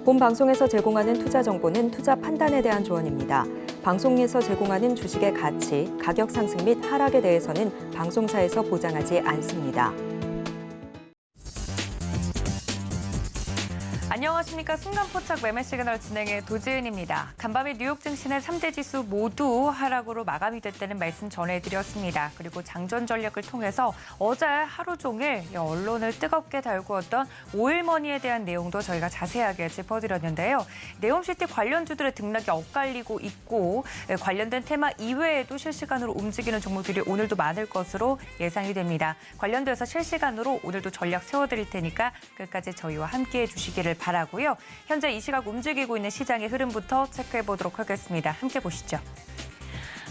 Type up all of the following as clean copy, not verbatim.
본 방송에서 제공하는 투자 정보는 투자 판단에 대한 조언입니다. 방송에서 제공하는 주식의 가치, 가격 상승 및 하락에 대해서는 방송사에서 보장하지 않습니다. 안녕하십니까. 순간포착 매매 시그널 진행의 도지은입니다. 간밤에 뉴욕 증시는 3대 지수 모두 하락으로 마감이 됐다는 말씀 전해드렸습니다. 그리고 장전 전략을 통해서 어제 하루 종일 언론을 뜨겁게 달구었던 오일머니에 대한 내용도 저희가 자세하게 짚어드렸는데요. 네옴시티 관련주들의 등락이 엇갈리고 있고 관련된 테마 이외에도 실시간으로 움직이는 종목들이 오늘도 많을 것으로 예상이 됩니다. 관련돼서 실시간으로 오늘도 전략 세워드릴 테니까 끝까지 저희와 함께해 주시기를 바라고요. 현재 이 시각 움직이고 있는 시장의 흐름부터 체크해 보도록 하겠습니다. 함께 보시죠.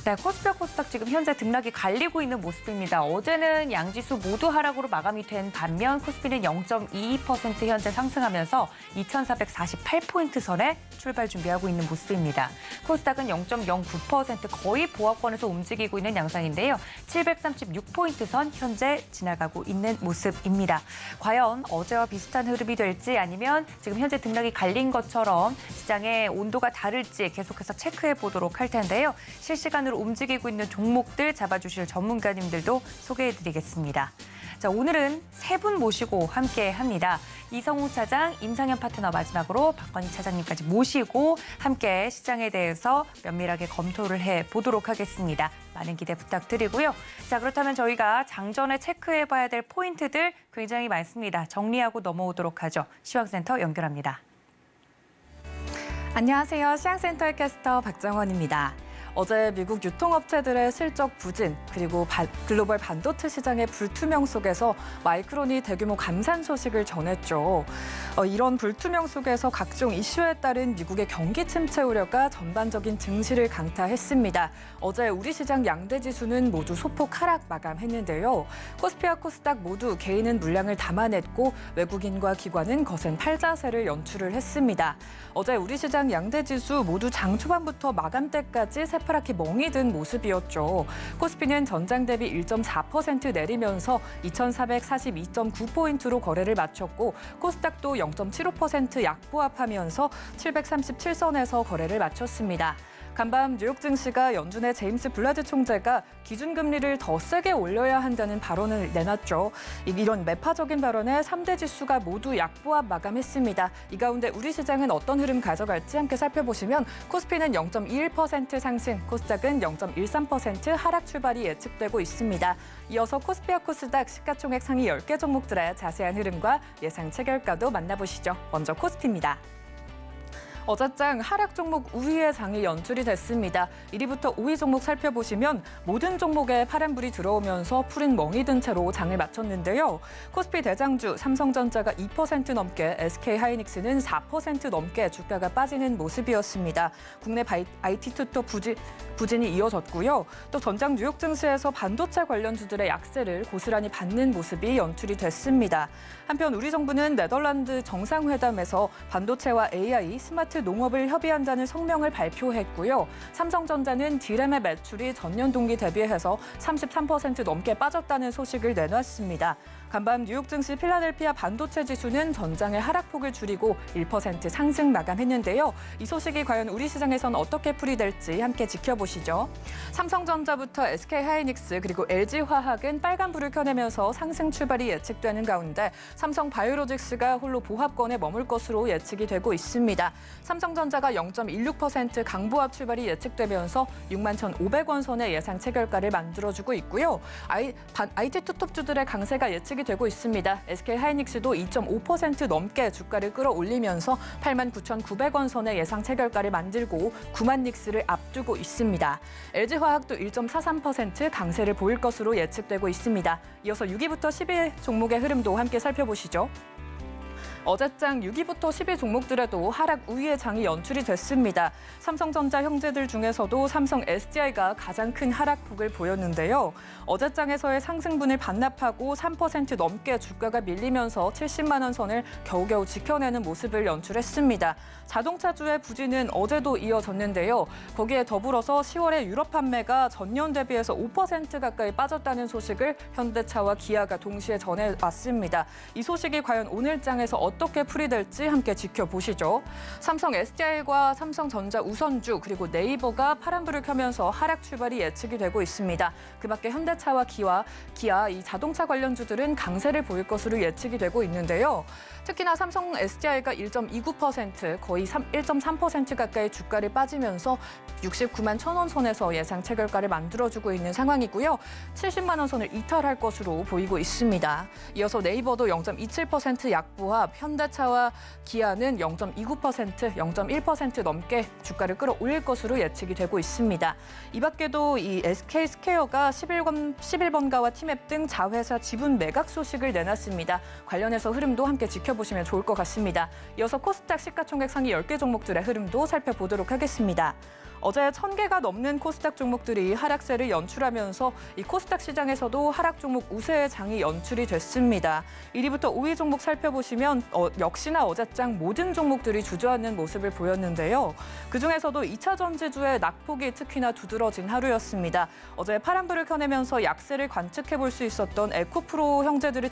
네, 코스피와 코스닥 지금 현재 등락이 갈리고 있는 모습입니다. 어제는 양지수 모두 하락으로 마감이 된 반면 코스피는 0.22% 현재 상승하면서 2,448포인트 선에 출발 준비하고 있는 모습입니다. 코스닥은 0.09% 거의 보합권에서 움직이고 있는 양상인데요. 736포인트 선 현재 지나가고 있는 모습입니다. 과연 어제와 비슷한 흐름이 될지 아니면 지금 현재 등락이 갈린 것처럼 시장의 온도가 다를지 계속해서 체크해 보도록 할 텐데요. 실시간으로 움직이고 있는 종목들 잡아주실 전문가님들도 소개해드리겠습니다. 자, 오늘은 세 분 모시고 함께합니다. 이성우 차장, 임상현 파트너 마지막으로 박건희 차장님까지 모시고 함께 시장에 대해서 면밀하게 검토를 해보도록 하겠습니다. 많은 기대 부탁드리고요. 자, 그렇다면 저희가 장전에 체크해봐야 될 포인트들 굉장히 많습니다. 정리하고 넘어오도록 하죠. 시황센터 연결합니다. 안녕하세요. 시황센터의 캐스터 박정원입니다. 어제 미국 유통업체들의 실적 부진 그리고 글로벌 반도체 시장의 불투명 속에서 마이크론이 대규모 감산 소식을 전했죠. 이런 불투명 속에서 각종 이슈에 따른 미국의 경기 침체 우려가 전반적인 증시를 강타했습니다. 어제 우리 시장 양대 지수는 모두 소폭 하락 마감했는데요. 코스피와 코스닥 모두 개인은 물량을 담아냈고 외국인과 기관은 거센 팔자세를 연출을 했습니다. 어제 우리 시장 양대 지수 모두 장 초반부터 마감 때까지 새파랗게 멍이 든 모습이었죠. 코스피는 전장 대비 1.4% 내리면서 2,442.9포인트로 거래를 마쳤고 코스닥도 0.75% 약보합하면서 737선에서 거래를 마쳤습니다. 간밤 뉴욕 증시가 연준의 제임스 블라드 총재가 기준금리를 더 세게 올려야 한다는 발언을 내놨죠. 이런 매파적인 발언에 3대 지수가 모두 약보합 마감했습니다. 이 가운데 우리 시장은 어떤 흐름 가져갈지 함께 살펴보시면 코스피는 0.21% 상승, 코스닥은 0.13% 하락 출발이 예측되고 있습니다. 이어서 코스피와 코스닥 시가총액 상위 10개 종목들의 자세한 흐름과 예상 체결가도 만나보시죠. 먼저 코스피입니다. 어제장 하락 종목 우위의 장이 연출이 됐습니다. 1위부터 5위 종목 살펴보시면 모든 종목에 파란불이 들어오면서 푸른 멍이 든 채로 장을 마쳤는데요. 코스피 대장주 삼성전자가 2% 넘게, SK하이닉스는 4% 넘게 주가가 빠지는 모습이었습니다. 국내 IT 투톱 부진이 이어졌고요. 또 전장 뉴욕 증시에서 반도체 관련주들의 약세를 고스란히 받는 모습이 연출이 됐습니다. 한편 우리 정부는 네덜란드 정상회담에서 반도체와 AI, 스마트 농업을 협의한다는 성명을 발표했고요. 삼성전자는 D램의 매출이 전년 동기 대비해서 33% 넘게 빠졌다는 소식을 내놨습니다. 간밤 뉴욕 증시 필라델피아 반도체 지수는 전장의 하락폭을 줄이고 1% 상승 마감했는데요. 이 소식이 과연 우리 시장에선 어떻게 풀이될지 함께 지켜보시죠. 삼성전자부터 SK하이닉스 그리고 LG화학은 빨간불을 켜내면서 상승 출발이 예측되는 가운데 삼성바이오로직스가 홀로 보합권에 머물 것으로 예측이 되고 있습니다. 삼성전자가 0.16% 강보합 출발이 예측되면서 61,500원 선의 예상 체결가를 만들어주고 있고요. IT 투톱주들의 강세가 예측이 되고 있습니다. SK하이닉스도 2.5% 넘게 주가를 끌어올리면서 89,900원 선의 예상 체결가를 만들고 9만 닉스를 앞두고 있습니다. LG화학도 1.43% 강세를 보일 것으로 예측되고 있습니다. 이어서 6위부터 10위 종목의 흐름도 함께 살펴보시죠. 어제장 6위부터 10위 종목들에도 하락 우위의 장이 연출이 됐습니다. 삼성전자 형제들 중에서도 삼성 SDI가 가장 큰 하락폭을 보였는데요. 어제장에서의 상승분을 반납하고 3% 넘게 주가가 밀리면서 70만 원 선을 겨우겨우 지켜내는 모습을 연출했습니다. 자동차주의 부진은 어제도 이어졌는데요. 거기에 더불어서 10월에 유럽 판매가 전년 대비해서 5% 가까이 빠졌다는 소식을 현대차와 기아가 동시에 전해왔습니다. 이 소식이 과연 오늘 장에서 어떻게 풀이될지 함께 지켜보시죠. 삼성 SDI과 삼성전자 우선주 그리고 네이버가 파란불을 켜면서 하락 출발이 예측이 되고 있습니다. 그밖에 현대차와 기아 이 자동차 관련주들은 강세를 보일 것으로 예측이 되고 있는데요. 특히나 삼성 SDI가 1.29% 거의 1.3% 가까이 주가를 빠지면서 69만 1,000원 선에서 예상 체결가를 만들어주고 있는 상황이고요. 70만 원 선을 이탈할 것으로 보이고 있습니다. 이어서 네이버도 0.27% 약보합, 현대차와 기아는 0.29%, 0.1% 넘게 주가를 끌어올릴 것으로 예측이 되고 있습니다. 이 밖에도 이 SK스퀘어가 11번가와 티맵 등 자회사 지분 매각 소식을 내놨습니다. 관련해서 흐름도 함께 지켜보시면 좋을 것 같습니다. 이어서 코스닥 시가총액 상위 10개 종목들의 흐름도 살펴보도록 하겠습니다. 어제 1,000개가 넘는 코스닥 종목들이 하락세를 연출하면서 이 코스닥 시장에서도 하락 종목 우세의 장이 연출이 됐습니다. 1위부터 5위 종목 살펴보시면 역시나 어제장 모든 종목들이 주저하는 모습을 보였는데요. 그중에서도 2차 전지주의 낙폭이 특히나 두드러진 하루였습니다. 어제 파란불을 켜내면서 약세를 관측해 볼 수 있었던 에코프로 형제들을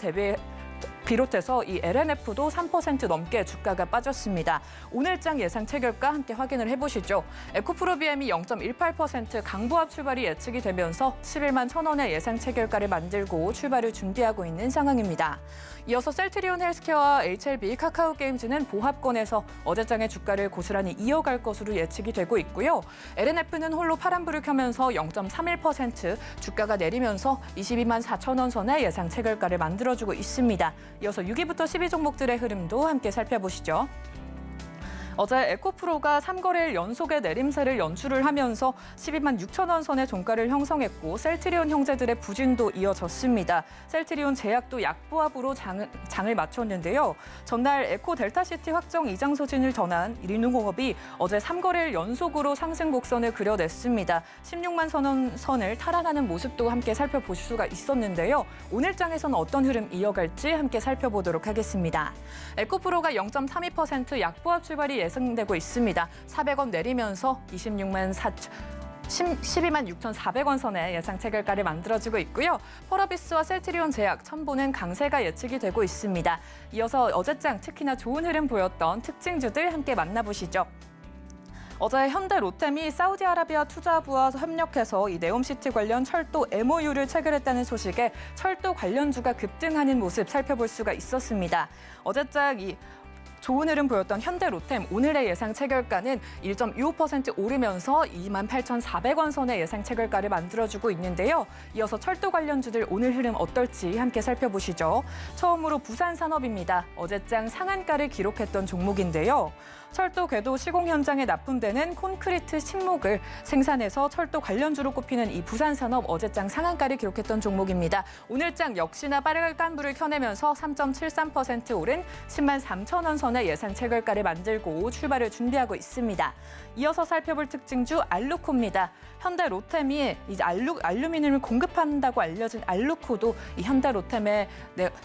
비롯해서 이 LNF도 3% 넘게 주가가 빠졌습니다. 오늘장 예상 체결가 함께 확인을 해보시죠. 에코프로비엠이 0.18% 강보합 출발이 예측이 되면서 11만 1,000원의 예상 체결가를 만들고 출발을 준비하고 있는 상황입니다. 이어서 셀트리온 헬스케어와 HLB 카카오게임즈는 보합권에서 어제장의 주가를 고스란히 이어갈 것으로 예측이 되고 있고요. LNF는 홀로 파란불을 켜면서 0.31% 주가가 내리면서 22만 4,000원 선의 예상 체결가를 만들어주고 있습니다. 이어서 6위부터 10위 종목들의 흐름도 함께 살펴보시죠. 어제 에코프로가 3거래일 연속의 내림세를 연출을 하면서 12만 6천원 선의 종가를 형성했고 셀트리온 형제들의 부진도 이어졌습니다. 셀트리온 제약도 약보합으로 장을 마쳤는데요. 전날 에코 델타시티 확정 이장 소진을 전한 리누공업이 어제 3거래일 연속으로 상승 곡선을 그려냈습니다. 16만 선을 탈환하는 모습도 함께 살펴볼 수가 있었는데요. 오늘장에서는 어떤 흐름 이어갈지 함께 살펴보도록 하겠습니다. 에코프로가 0.32% 약보합 출발이 예상되고 있습니다. 400원 내리면서 12만 6,400원 선의 예상 체결가를 만들어주고 있고요. 펄어비스와 셀트리온 제약, 첨보는 강세가 예측이 되고 있습니다. 이어서 어제장 특히나 좋은 흐름 보였던 특징주들 함께 만나보시죠. 어제 현대 로템이 사우디아라비아 투자부와 협력해서 이 네옴시티 관련 철도 MOU를 체결했다는 소식에 철도 관련주가 급등하는 모습 살펴볼 수가 있었습니다. 어제장 좋은 흐름 보였던 현대 로템 오늘의 예상 체결가는 1.25% 오르면서 28,400원 선의 예상 체결가를 만들어주고 있는데요. 이어서 철도 관련주들 오늘 흐름 어떨지 함께 살펴보시죠. 처음으로 부산산업입니다. 어제장 상한가를 기록했던 종목인데요. 철도 궤도 시공 현장에 납품되는 콘크리트 식목을 생산해서 철도 관련주로 꼽히는 이 부산산업 어제장 상한가를 기록했던 종목입니다. 오늘장 역시나 빨간불을 켜내면서 3.73% 오른 10만 3천원 선의 예상 체결가를 만들고 출발을 준비하고 있습니다. 이어서 살펴볼 특징주 알루코입니다. 현대 로템이 이제 알루미늄을 공급한다고 알려진 알루코도 이 현대 로템의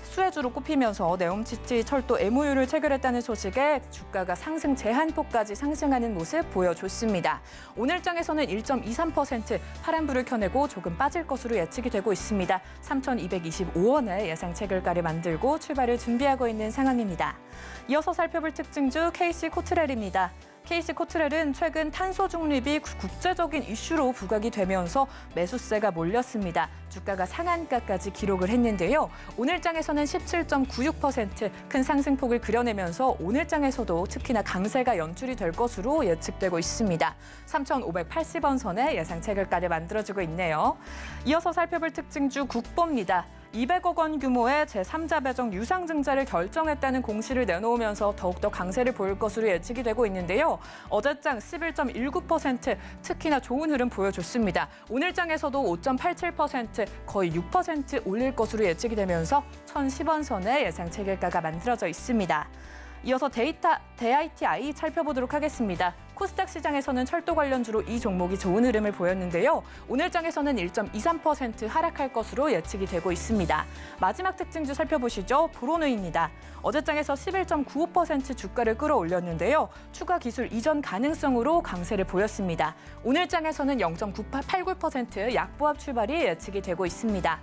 수혜주로 꼽히면서 네옴시티 철도 MOU를 체결했다는 소식에 주가가 상승 제한폭까지 상승하는 모습 보여줬습니다. 오늘장에서는 1.23% 파란불을 켜내고 조금 빠질 것으로 예측이 되고 있습니다. 3,225원의 예상 체결가를 만들고 출발을 준비하고 있는 상황입니다. 이어서 살펴볼 특징주 KC코트렐입니다. KC코트렐은 최근 탄소 중립이 국제적인 이슈로 부각이 되면서 매수세가 몰렸습니다. 주가가 상한가까지 기록을 했는데요. 오늘장에서는 17.96% 큰 상승폭을 그려내면서 오늘장에서도 특히나 강세가 연출이 될 것으로 예측되고 있습니다. 3,580원 선의 예상 체결가를 만들어주고 있네요. 이어서 살펴볼 특징주 국보입니다. 200억 원 규모의 제3자 배정 유상증자를 결정했다는 공시를 내놓으면서 더욱더 강세를 보일 것으로 예측이 되고 있는데요. 어제장 11.19% 특히나 좋은 흐름 보여줬습니다. 오늘장에서도 5.87% 거의 6% 올릴 것으로 예측이 되면서 1,010원 선의 예상 체결가가 만들어져 있습니다. 이어서 데이아이티아이 살펴보도록 하겠습니다. 코스닥 시장에서는 철도 관련주로 이 종목이 좋은 흐름을 보였는데요. 오늘장에서는 1.23% 하락할 것으로 예측이 되고 있습니다. 마지막 특징주 살펴보시죠. 브로누입니다. 어제장에서 11.95% 주가를 끌어올렸는데요. 추가 기술 이전 가능성으로 강세를 보였습니다. 오늘장에서는 0.89% 약보합 출발이 예측이 되고 있습니다.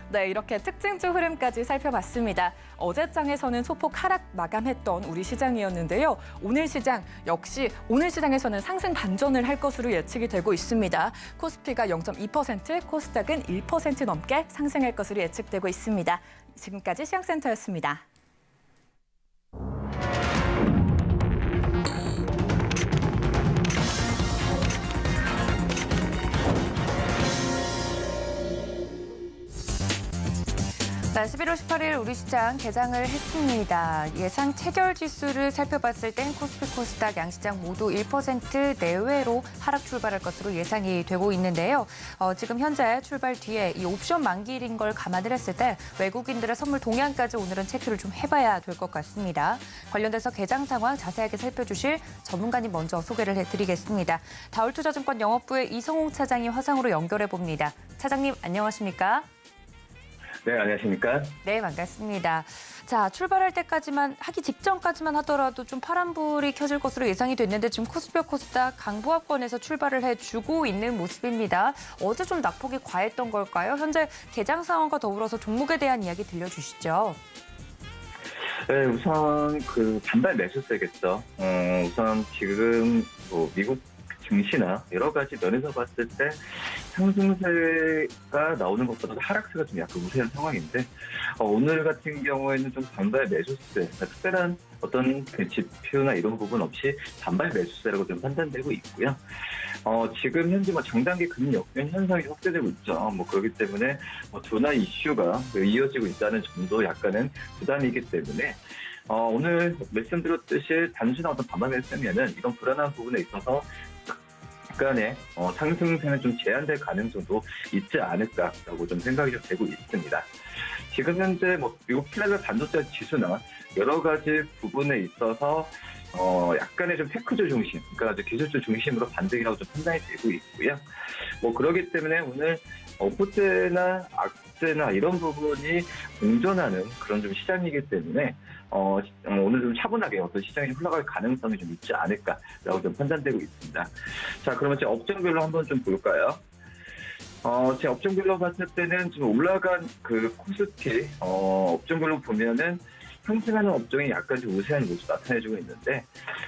네, 이렇게 특징주 흐름까지 살펴봤습니다. 어제장에서는 소폭 하락 마감했던 우리 시장이었는데요. 오늘 시장 역시 오늘 시장에서는 상승 반전을 할 것으로 예측이 되고 있습니다. 코스피가 0.2%, 코스닥은 1% 넘게 상승할 것으로 예측되고 있습니다. 지금까지 시장센터였습니다. 자, 11월 18일 우리 시장 개장을 했습니다. 예상 체결 지수를 살펴봤을 땐 코스피, 코스닥 양시장 모두 1% 내외로 하락 출발할 것으로 예상이 되고 있는데요. 지금 현재 출발 뒤에 이 옵션 만기일인 걸 감안을 했을 때 외국인들의 선물 동향까지 오늘은 체크를 좀 해봐야 될 것 같습니다. 관련돼서 개장 상황 자세하게 살펴주실 전문가님 먼저 소개를 해드리겠습니다. 다울투자증권 영업부의 이성홍 차장이 화상으로 연결해 봅니다. 차장님 안녕하십니까? 네, 안녕하십니까? 네, 반갑습니다. 자, 출발할 때까지만, 하기 직전까지만 하더라도 좀 파란불이 켜질 것으로 예상이 됐는데 지금 코스피와 코스닥 강보합권에서 출발을 해주고 있는 모습입니다. 어제 좀 낙폭이 과했던 걸까요? 현재 개장 상황과 더불어서 종목에 대한 이야기 들려주시죠. 네, 우선 반발 매수세겠죠. 우선 지금 미국 증시나 여러 가지 면에서 봤을 때 상승세가 나오는 것보다 하락세가 좀 약간 우세한 상황인데 오늘 같은 경우에는 좀 반발 매수세, 특별한 어떤 지표나 이런 부분 없이 반발 매수세라고 좀 판단되고 있고요. 지금 현재 장단기 금리 역변 현상이 확대되고 있죠. 그렇기 때문에 둔화 이슈가 이어지고 있다는 점도 약간은 부담이기 때문에 오늘 말씀드렸듯이 단순한 어떤 반발 매수면은 이런 불안한 부분에 있어서 약간의 상승세는 좀 제한될 가능성도 있지 않을까라고 좀 생각이 좀 되고 있습니다. 지금 현재 미국 플랫 반도체 지수나 여러 가지 부분에 있어서 약간의 좀 테크주 중심, 그러니까 기술주 중심으로 반등이라고 좀 판단이 되고 있고요. 그렇기 때문에 오늘 호재나 악재나 이런 부분이 공존하는 그런 좀 시장이기 때문에 오늘 좀 차분하게 어떤 시장이 흘러갈 가능성이 좀 있지 않을까라고 좀 판단되고 있습니다. 자, 그러면 제 업종별로 한번 좀 볼까요? 제 업종별로 봤을 때는 지금 올라간 코스피 업종별로 보면은 상승하는 업종이 약간 좀 우세한 모습 나타내주고 있는데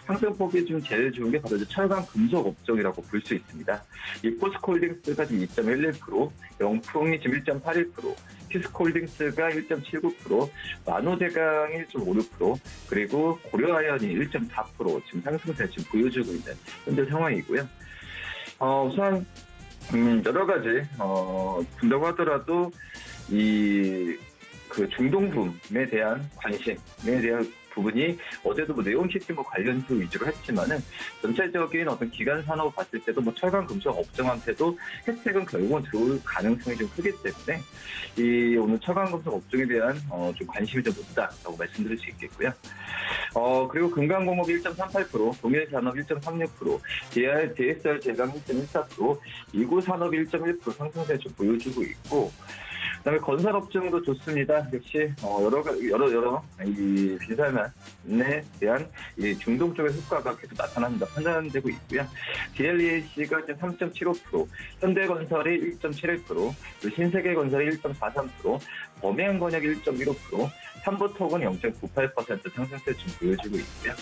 상승폭이 좀 제일 좋은 게 바로 이제 철강 금속 업종이라고 볼 수 있습니다. 이 포스코홀딩스가 지금 2.11%, 영풍이 지금 1.81%, 피스코홀딩스가 1.79%, 만호대강이 1.56%, 그리고 고려아연이 1.4% 지금 상승세 지금 보여주고 있는 현재 상황이고요. 우선 여러 가지 본다고 하더라도 중동붐에 대한 관심에 대한 부분이 어제도 네온시티 관련주 위주로 했지만은 전체적인 어떤 기간 산업 봤을 때도 철강 금속 업종한테도 혜택은 결국은 들어올 가능성이 좀 크기 때문에 오늘 철강 금속 업종에 대한 좀 관심이 좀 높다라고 말씀드릴 수 있겠고요. 그리고 금강공업 1.38%, 동일산업 1.36%, DSR 제강 1.14%, 이구산업 1.1% 상승세 좀 보여주고 있고. 그다음에 건설업종도 좋습니다. 역시 여러 이 비상한에 대한 이 중동 쪽의 효과가 계속 나타난다 판단되고 있고요. DLEAC가 지금 3.75%, 현대건설이 1.71%, 신세계건설이 1.43%, 범해안건약이 1.15%, 삼보톡은 0.98% 상승세 좀 보여주고 있고요.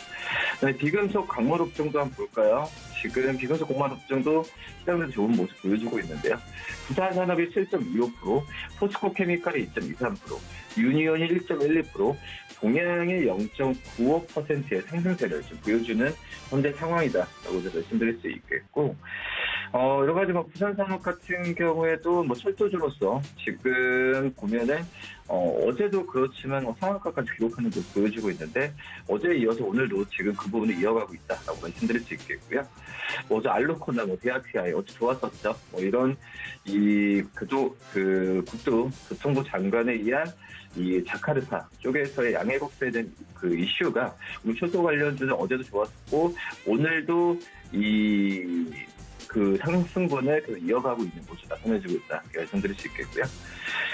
그다음에 비금속 광물 업종도 한번 볼까요? 지금 비금속 곡물 업종도 시장에서 좋은 모습 보여주고 있는데요. 부산산업이 7.25%, 포스코케미칼이 2.23%, 유니온이 1.12%, 동양이 0.95%의 상승세를 좀 보여주는 현재 상황이다라고 말씀드릴 수 있겠고, 여러 가지 부산산업 같은 경우에도 철도주로서 지금 보면은 어제도 그렇지만 상한가까지 기록하는 것을 보여주고 있는데 어제에 이어서 오늘도 지금 그 부분을 이어가고 있다라고 말씀드릴 수 있겠고요. 어제 알로코나 DRPI 어제 좋았었죠. 이런 국토교통부 장관에 의한 이 자카르타 쪽에서의 양해국세에 대한 이슈가 우리 철도 관련주는 어제도 좋았고 오늘도 상승분을 이어가고 있는 모습 나타내주고 있다. 이렇게 말씀드릴 수 있겠고요.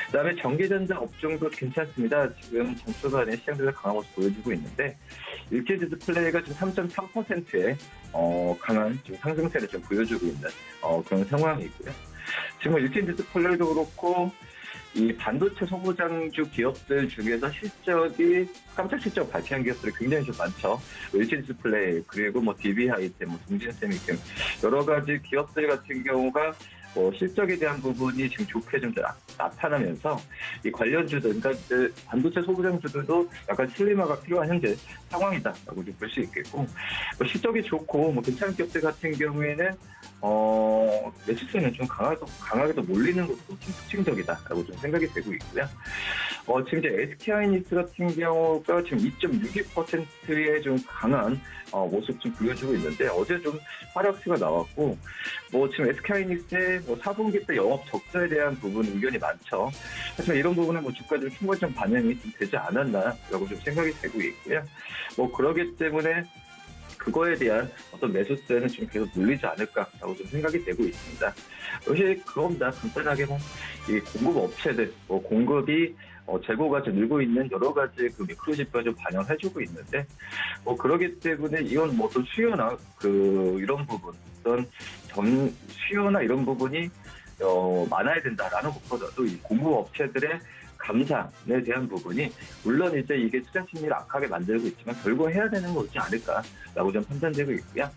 그다음에 전기전자 업종도 괜찮습니다. 지금 전초반에 시장에서 강한 모습 보여주고 있는데 일제 디스플레이가 지금 3.3%의 강한 지금 상승세를 좀 보여주고 있는 그런 상황이고요. 지금 일제 디스플레이도 그렇고 이 반도체 소부장주 기업들 중에서 실적이 깜짝 실적 발표한 기업들이 굉장히 좀 많죠. LG디스플레이 그리고 뭐 DB하이템, 뭐 동진세미캠 여러 가지 기업들 같은 경우가 실적에 대한 부분이 지금 좋게 좀 나타나면서 이 관련주들, 그러니까 반도체 소부장주들도 약간 슬림화가 필요한 현재 상황이다라고 볼 수 있겠고, 실적이 좋고 괜찮은 기업들 같은 경우에는 매수세는 좀 강하게도 몰리는 것도 좀 특징적이다라고 좀 생각이 되고 있고요. 지금 이제 SK하이닉스 같은 경우가 지금 2.62%의 좀 강한 모습 좀 보여주고 있는데 어제 좀 하락세가 나왔고, 지금 SK하이닉스의 4분기 때 영업 적자에 대한 부분 의견이 많죠. 하지만 이런 부분은 주가들 충분히 좀 반영이 좀 되지 않았나라고 좀 생각이 되고 있고요. 그러기 때문에 그거에 대한 어떤 매수세는 좀 계속 눌리지 않을까라고 좀 생각이 되고 있습니다. 역시 그겁니다. 간단하게 이 공급 업체들, 공급이 재고가 좀 늘고 있는 여러 가지 그 미크로 지표가 좀 반영해주고 있는데, 그러기 때문에 이건 어떤 수요나 이런 부분, 어떤 수요나 이런 부분이 많아야 된다라는 것보다도 이 공급 업체들의 감산에 대한 부분이 물론 이제 이게 투자 심리를 악하게 만들고 있지만 결국 해야 되는 거지 않을까라고 좀 판단되고 있고요.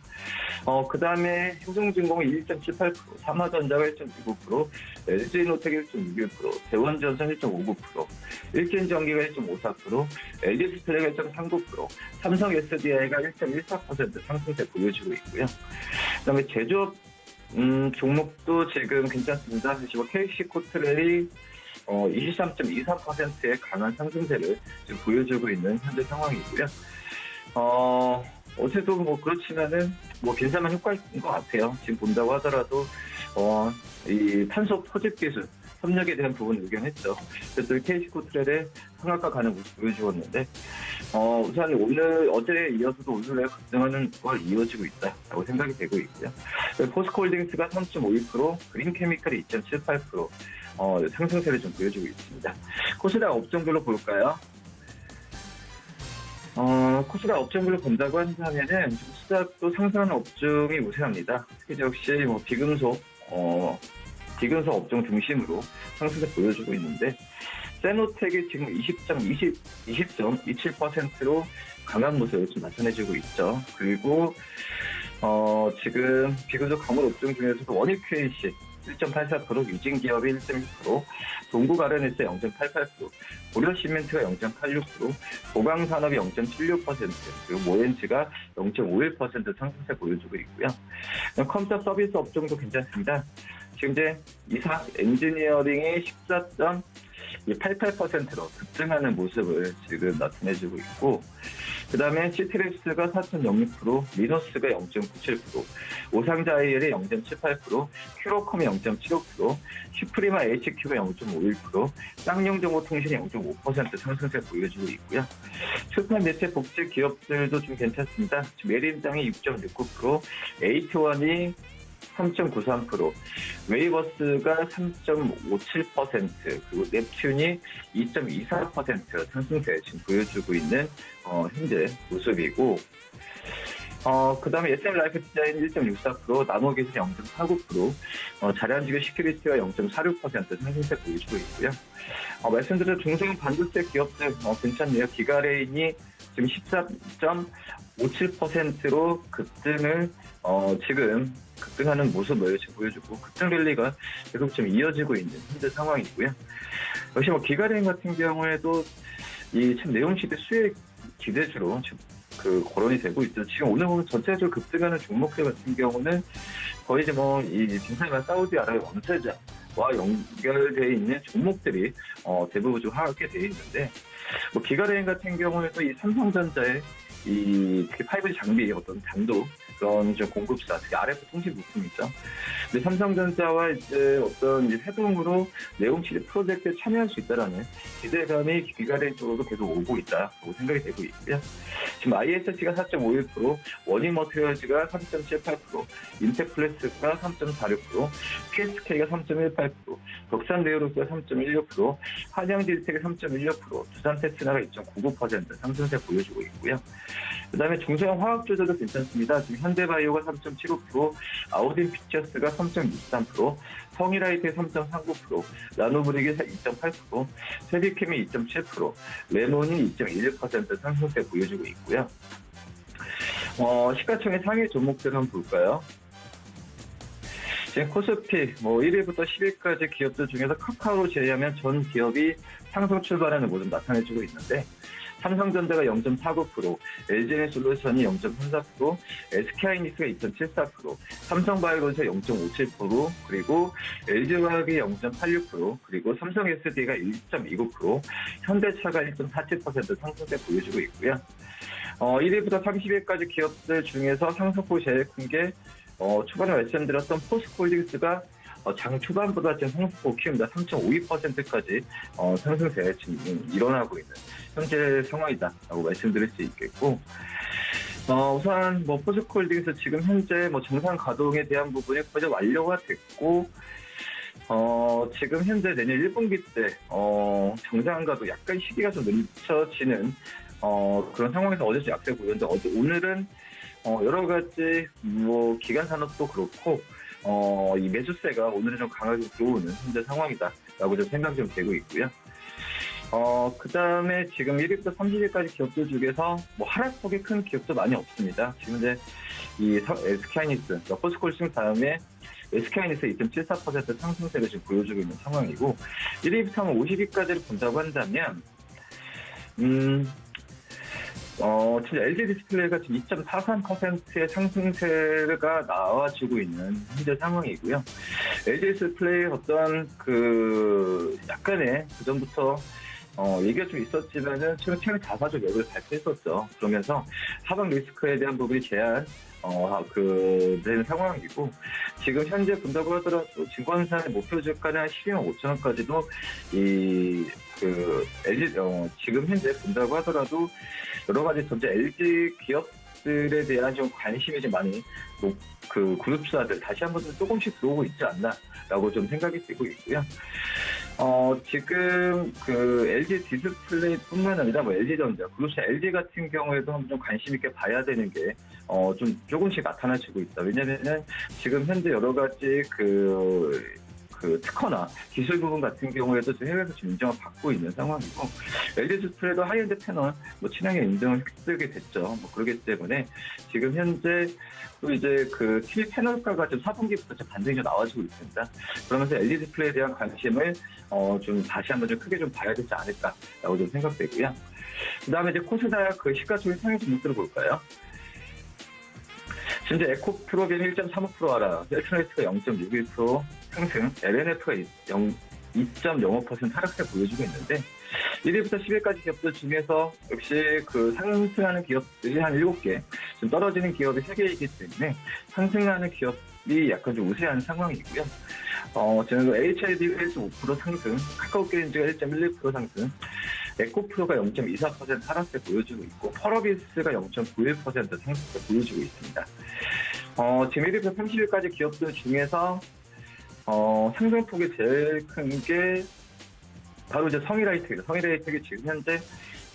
그다음에 삼성중공업 1.78%, 삼화전자가 1.29%, LG노텍 1.61%, 대원전선 1.59%, 일진전기가 1.54%, LG디스플레이가 1.39%, 삼성 SDI가 1.14% 상승세 보여주고 있고요. 그다음에 제조업 종목도 지금 괜찮습니다. KC코트렐이 23.23%의 강한 상승세를 지금 보여주고 있는 현재 상황이고요. 어제도 그렇지만은 괜찮은 효과인 것 같아요. 지금 본다고 하더라도 이 탄소 포집 기술 협력에 대한 부분 의견했죠. 그래서 KC코트렐의 상한가 가는 모습 보여주었는데 우선 어제에 이어서도 오늘 내에 급등하는 걸 이어지고 있다라고 생각이 되고 있고요. 포스코홀딩스가 3.52%, 그린케미칼이 2.78%. 상승세를 좀 보여주고 있습니다. 코스닥 업종별로 볼까요? 코스닥 업종별로 본다고 한다면은 코스닥도 상승하는 업종이 우세합니다. 특히 역시 비금속 업종 중심으로 상승세 보여주고 있는데, 세노텍이 지금 20.27%로 강한 모습을 좀 나타내주고 있죠. 그리고 지금 비금속 광물 업종 중에서도 원익QNC 1.84%, 유진기업이 1.1%, 동국아르네스 0.88%, 고려시멘트가 0.86%, 보강산업이 0.76%, 그리고 모엔즈가 0.51% 상승세 보여주고 있고요. 컴퓨터 서비스 업종도 괜찮습니다. 지금 이제 이삭 엔지니어링이 14.88%로 급등하는 모습을 지금 나타내주고 있고, 그 다음에 시트렉스가 4.06%, 미노스가 0.97%, 오상자이엘이 0.78%, 큐로컴이 0.75%, 슈프리마 HQ가 0.51%, 쌍용정보통신이 0.5% 상승세 보여주고 있고요. 출판 매체 복지 기업들도 좀 괜찮습니다. 메린땅이 6.69%, 에이트원이 3.93%, 웨이버스가 3.57%, 그리고 넵튠이 2.24% 상승세 지금 보여주고 있는 현재 모습이고, 그 다음에 SM라이프 디자인 1.64%, 나노기술 0.49%, 자량지교 시큐리티가 0.46% 상승세 보여주고 있고요. 말씀드린 중소형 반도체 기업들 괜찮네요. 기가레인이 지금 14.57%로 급등을 지금 급등하는 모습을 지금 보여주고, 급등 랠리가 계속 좀 이어지고 있는 현재 상황이고요. 역시 기가레인 같은 경우에도 이 참 내용시대 수익 기대주로 지금 거론이 되고 있죠. 지금 오늘 보면 전체적으로 급등하는 종목들 같은 경우는 거의 이제 이 빈살과 사우디아라비아 원세자와 연결되어 있는 종목들이 대부분 좀 하락하게 되어 있는데, 기가레인 같은 경우에도 이 삼성전자의 특히 5G 장비 어떤 단도 그런 좀 공급사, 특히 RF 통신 부품이죠. 근데 삼성전자와 이제 어떤 회동으로 내용치료 프로젝트에 참여할 수 있다라는 기대감이 기가레인 쪽으로도 계속 오고 있다고 생각이 되고 있고요. 지금 ISC가 4.51%, 원익머티리얼즈가 3.78%, 인텍플렉스가 3.46%, PSK가 3.18%, 덕산네오로스가 3.16%, 한양딜텍이 3.16%, 두산테스나가 2.99% 상승세 보여주고 있고요. 그다음에 중소형 화학주들도 괜찮습니다. 지금 현대바이오가 3.75%, 아우딘 피처스가 3.23%, 성일아이트의 3.39%, 나노브릭이 2.8%, 세디캠이 2.7%, 레몬이 2.11% 상승세 보여주고 있고요. 시가총액 상위 종목들 한번 볼까요? 지금 코스피 1위부터 10위까지 기업들 중에서 카카오를 제외하면 전 기업이 상승 출발하는 모습 나타내주고 있는데, 삼성전자가 0.49%, LG에너지솔루션이 0.34%, SK하이닉스가 2.74%, 삼성바이오로스 0.57%, 그리고 LG화학이 0.86%, 그리고 삼성 SD가 1.29%, 현대차가 1.47% 상승세 보여주고 있고요. 1위부터 30위까지 기업들 중에서 상승폭이 제일 큰 게 초반에 말씀드렸던 포스코홀딩스가 장 초반보다 지금 상승폭 키웁니다. 3.52%까지 상승세 지금 일어나고 있는 현재 상황이다라고 말씀드릴 수 있겠고, 우선 포스코홀딩스 지금 현재 정상 가동에 대한 부분이 거의 완료가 됐고, 지금 현재 내년 1분기 때 정상가도 약간 시기가 좀 늦춰지는 그런 상황에서 어제 좀 약세 보였는데, 오늘은 여러 가지 기간 산업도 그렇고 이 매수세가 오늘은 좀 강하게 들어오는 현재 상황이다라고 좀 생각이 좀 되고 있고요. 그 다음에 지금 1위부터 30위까지 기업들 중에서 하락폭이 큰 기업도 많이 없습니다. 지금 이제 이 SK하이닉스, 포스코홀딩스 다음에 SK하이닉스 2.74% 상승세를 지금 보여주고 있는 상황이고, 1위부터 50위까지를 본다고 한다면 진짜 LG 디스플레이가 지금 2.43%의 상승세가 나와주고 있는 현재 상황이고요. LG 디스플레이 어떤 약간의 그전부터 얘기가 좀 있었지만은 최근 자사주 매물을 발표했었죠. 그러면서 하방 리스크에 대한 부분이 되는 상황이고, 지금 현재 본다고 하더라도 증권사의 목표 주가는 한 12만 5천 원까지도 LG 지금 현재 본다고 하더라도 여러 가지 전체 LG 기업들에 대한 좀 관심이 좀 많이 그룹사들 다시 한번 조금씩 들어오고 있지 않나라고 좀 생각이 들고 있고요. 지금 LG 디스플레이뿐만 아니라 LG전자, 그룹사 LG 같은 경우에도 한번 좀 관심 있게 봐야 되는 게 좀 조금씩 나타나지고 있다. 왜냐면은 지금 현재 여러 가지 특허나 기술 부분 같은 경우에도 해외에서 지금 인정을 받고 있는 상황이고, LG 디스플레이도 하이엔드 패널 친환경 인증을 휩쓸게 됐죠. 그렇기 때문에 지금 현재 또 이제 TV 패널가가 지금 4분기부터 반등이 좀 나와주고 있습니다. 그러면서 LG 디스플레이에 대한 관심을 좀 다시 한번 좀 크게 좀 봐야 되지 않을까라고 좀 생각되고요. 그다음에 이제 코스닥 시가총액 상위 종목들을 볼까요? 현재 에코프로비는 1.35% 하락, 셀트레이트가 0.61% 상승, LNF가 2.05% 하락세 보여주고 있는데, 1위부터 10위까지 기업들 중에서 역시 상승하는 기업들이 한 7개, 좀 떨어지는 기업이 3개이기 때문에 상승하는 기업이 약간 좀 우세한 상황이고요. 지금 HID가 1.5% 상승, 카카오게임즈가 1.11% 상승, 에코프로가 0.24% 하락세 보여주고 있고, 펄어비스가 0.91% 상승세 보여주고 있습니다. 지금 1위부터 30위까지 기업들 중에서 상승폭이 제일 큰 게 바로 이제 성일아이텍입니다. 성일아이텍이 지금 현재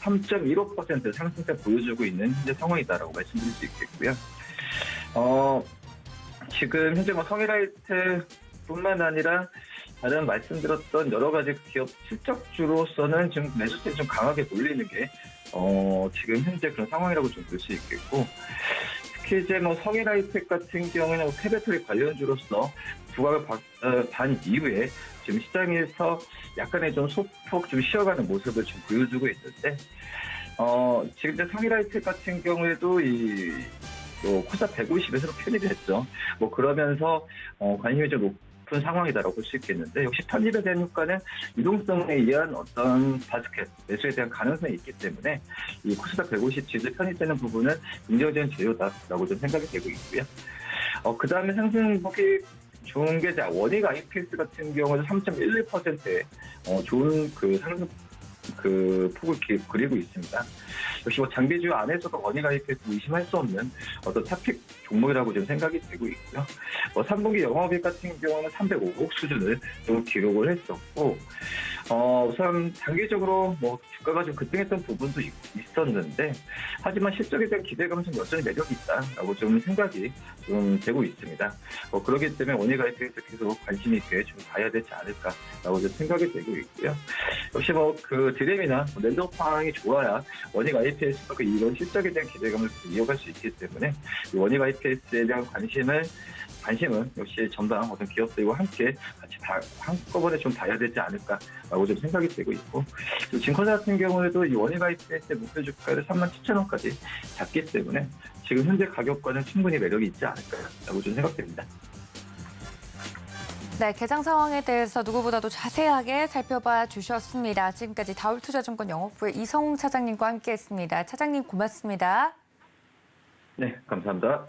3.15% 상승세 보여주고 있는 현재 상황이다라고 말씀드릴 수 있겠고요. 지금 현재 성일아이텍뿐만 아니라 다른 말씀드렸던 여러 가지 기업 실적주로서는 지금 매수세가 좀 강하게 몰리는 게 지금 현재 그런 상황이라고 좀 볼 수 있겠고, 특히 이제 성일아이텍 같은 경우에는 폐배터리 관련주로서 부각을 반 이후에 지금 시장에서 약간의 좀 소폭 좀 쉬어가는 모습을 좀 보여주고 있는데, 지금 이제 성일아이텍 같은 경우에도 코스닥 150에서 편입이 됐죠. 그러면서 관심이 좀 높은 상황이다라고 볼 수 있겠는데, 역시 편입에 대한 효과는 유동성에 의한 어떤 바스켓 매수에 대한 가능성이 있기 때문에 이 코스닥 150 지수 편입되는 부분은 긍정적인 재료다라고 좀 생각이 되고 있고요. 그 다음에 상승폭이 좋은 게 원익 IPS 같은 경우는 3.11%의 좋은 상승 그 폭을 그리고 있습니다. 역시 뭐 장비주 안에서도 원위가 EPS 의심할 수 없는 어떤 탑픽 종목이라고 좀 생각이 되고 있고요. 3분기 영업이익 같은 경우는 305억 수준을 좀 기록을 했었고, 우선 단기적으로 뭐 주가가 좀 급등했던 부분도 있었는데, 하지만 실적에 대한 기대감은 좀 여전히 매력이 있다라고 좀 생각이 좀 되고 있습니다. 그렇기 때문에 원위가 EPS 계속 관심 있게 좀 봐야 되지 않을까라고 좀 생각이 되고 있고요. 역시 뭐 그 드램이나 랜더팡이 좋아야 원위가 EPS가 이런 실적에 대한 기대감을 이어갈 수 있기 때문에 이 원위가 EPS에 대한 관심은 역시 전방 어떤 기업들과 함께 같이 다 한꺼번에 좀 봐야 되지 않을까라고 좀 생각이 되고 있고, 증권사 같은 경우에도 이 원위가 EPS의 목표 주가를 37,000원까지 잡기 때문에 지금 현재 가격과는 충분히 매력이 있지 않을까라고 좀 생각됩니다. 네, 개장 상황에 대해서 누구보다도 자세하게 살펴봐 주셨습니다. 지금까지 다울투자증권 영업부의 이성웅 차장님과 함께했습니다. 차장님 고맙습니다. 네, 감사합니다.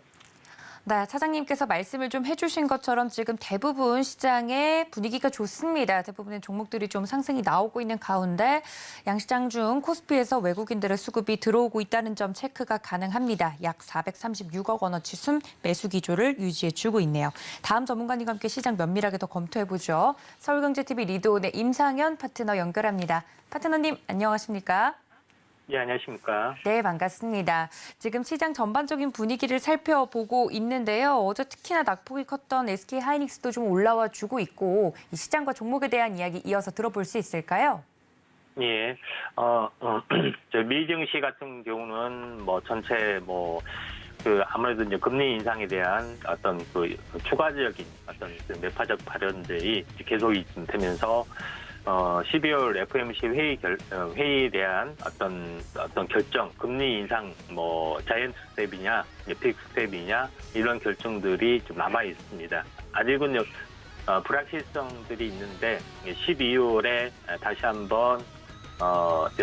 네, 차장님께서 말씀을 좀 해주신 것처럼 지금 대부분 시장의 분위기가 좋습니다. 대부분의 종목들이 좀 상승이 나오고 있는 가운데 양시장 중 코스피에서 외국인들의 수급이 들어오고 있다는 점 체크가 가능합니다. 약 436억 원어치 순 매수 기조를 유지해주고 있네요. 다음 전문가님과 함께 시장 면밀하게 더 검토해보죠. 서울경제TV 리드온의 임상현 파트너 연결합니다. 파트너님 안녕하십니까? 예, 안녕하십니까. 네, 반갑습니다. 지금 시장 전반적인 분위기를 살펴보고 있는데요. 어제 특히나 낙폭이 컸던 SK하이닉스도 좀 올라와 주고 있고 이 시장과 종목에 대한 이야기 이어서 들어볼 수 있을까요? 예, 저 미증시 같은 경우는 뭐 전체 아무래도 이제 금리 인상에 대한 어떤 그 추가적인 어떤 그 매파적 발언들이 계속이 되면서 12월 FOMC 회의에 대한 어떤 결정, 금리 인상, 자이언트 스텝이냐, 픽 스텝이냐, 이런 결정들이 좀 남아 있습니다. 아직은 불확실성들이 있는데, 12월에 다시 한번,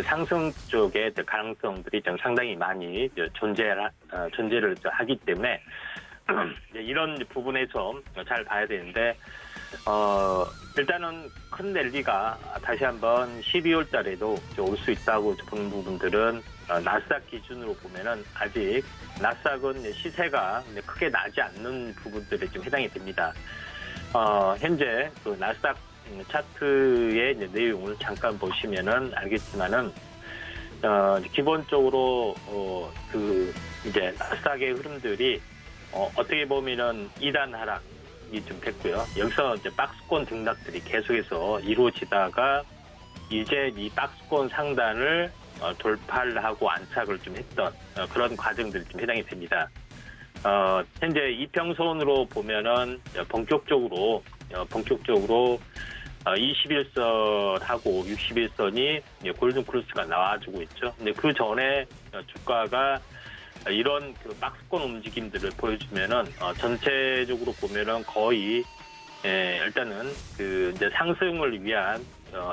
상승 쪽의 가능성들이 좀 상당히 많이 존재를 하기 때문에, 이런 부분에서 잘 봐야 되는데, 일단은 큰 랠리가 다시 한번 12월 달에도 올 수 있다고 보는 부분들은 나스닥 기준으로 보면은 아직 나스닥은 시세가 크게 나지 않는 부분들에 좀 해당이 됩니다. 현재 그 나스닥 차트의 내용을 잠깐 보시면은 알겠지만은 기본적으로 이제 나스닥의 흐름들이 어떻게 보면은 2단 하락이 좀 됐고요. 여기서 이제 박스권 등락들이 계속해서 이루어지다가 이제 이 박스권 상단을 돌파를 하고 안착을 좀 했던 그런 과정들이 좀 해당이 됩니다. 현재 이평선으로 보면은 본격적으로 21선하고 61선이 골든 크로스가 나와주고 있죠. 근데 그 전에 주가가 이런 그 박스권 움직임들을 보여주면은 전체적으로 보면은 거의 일단은 그 이제 상승을 위한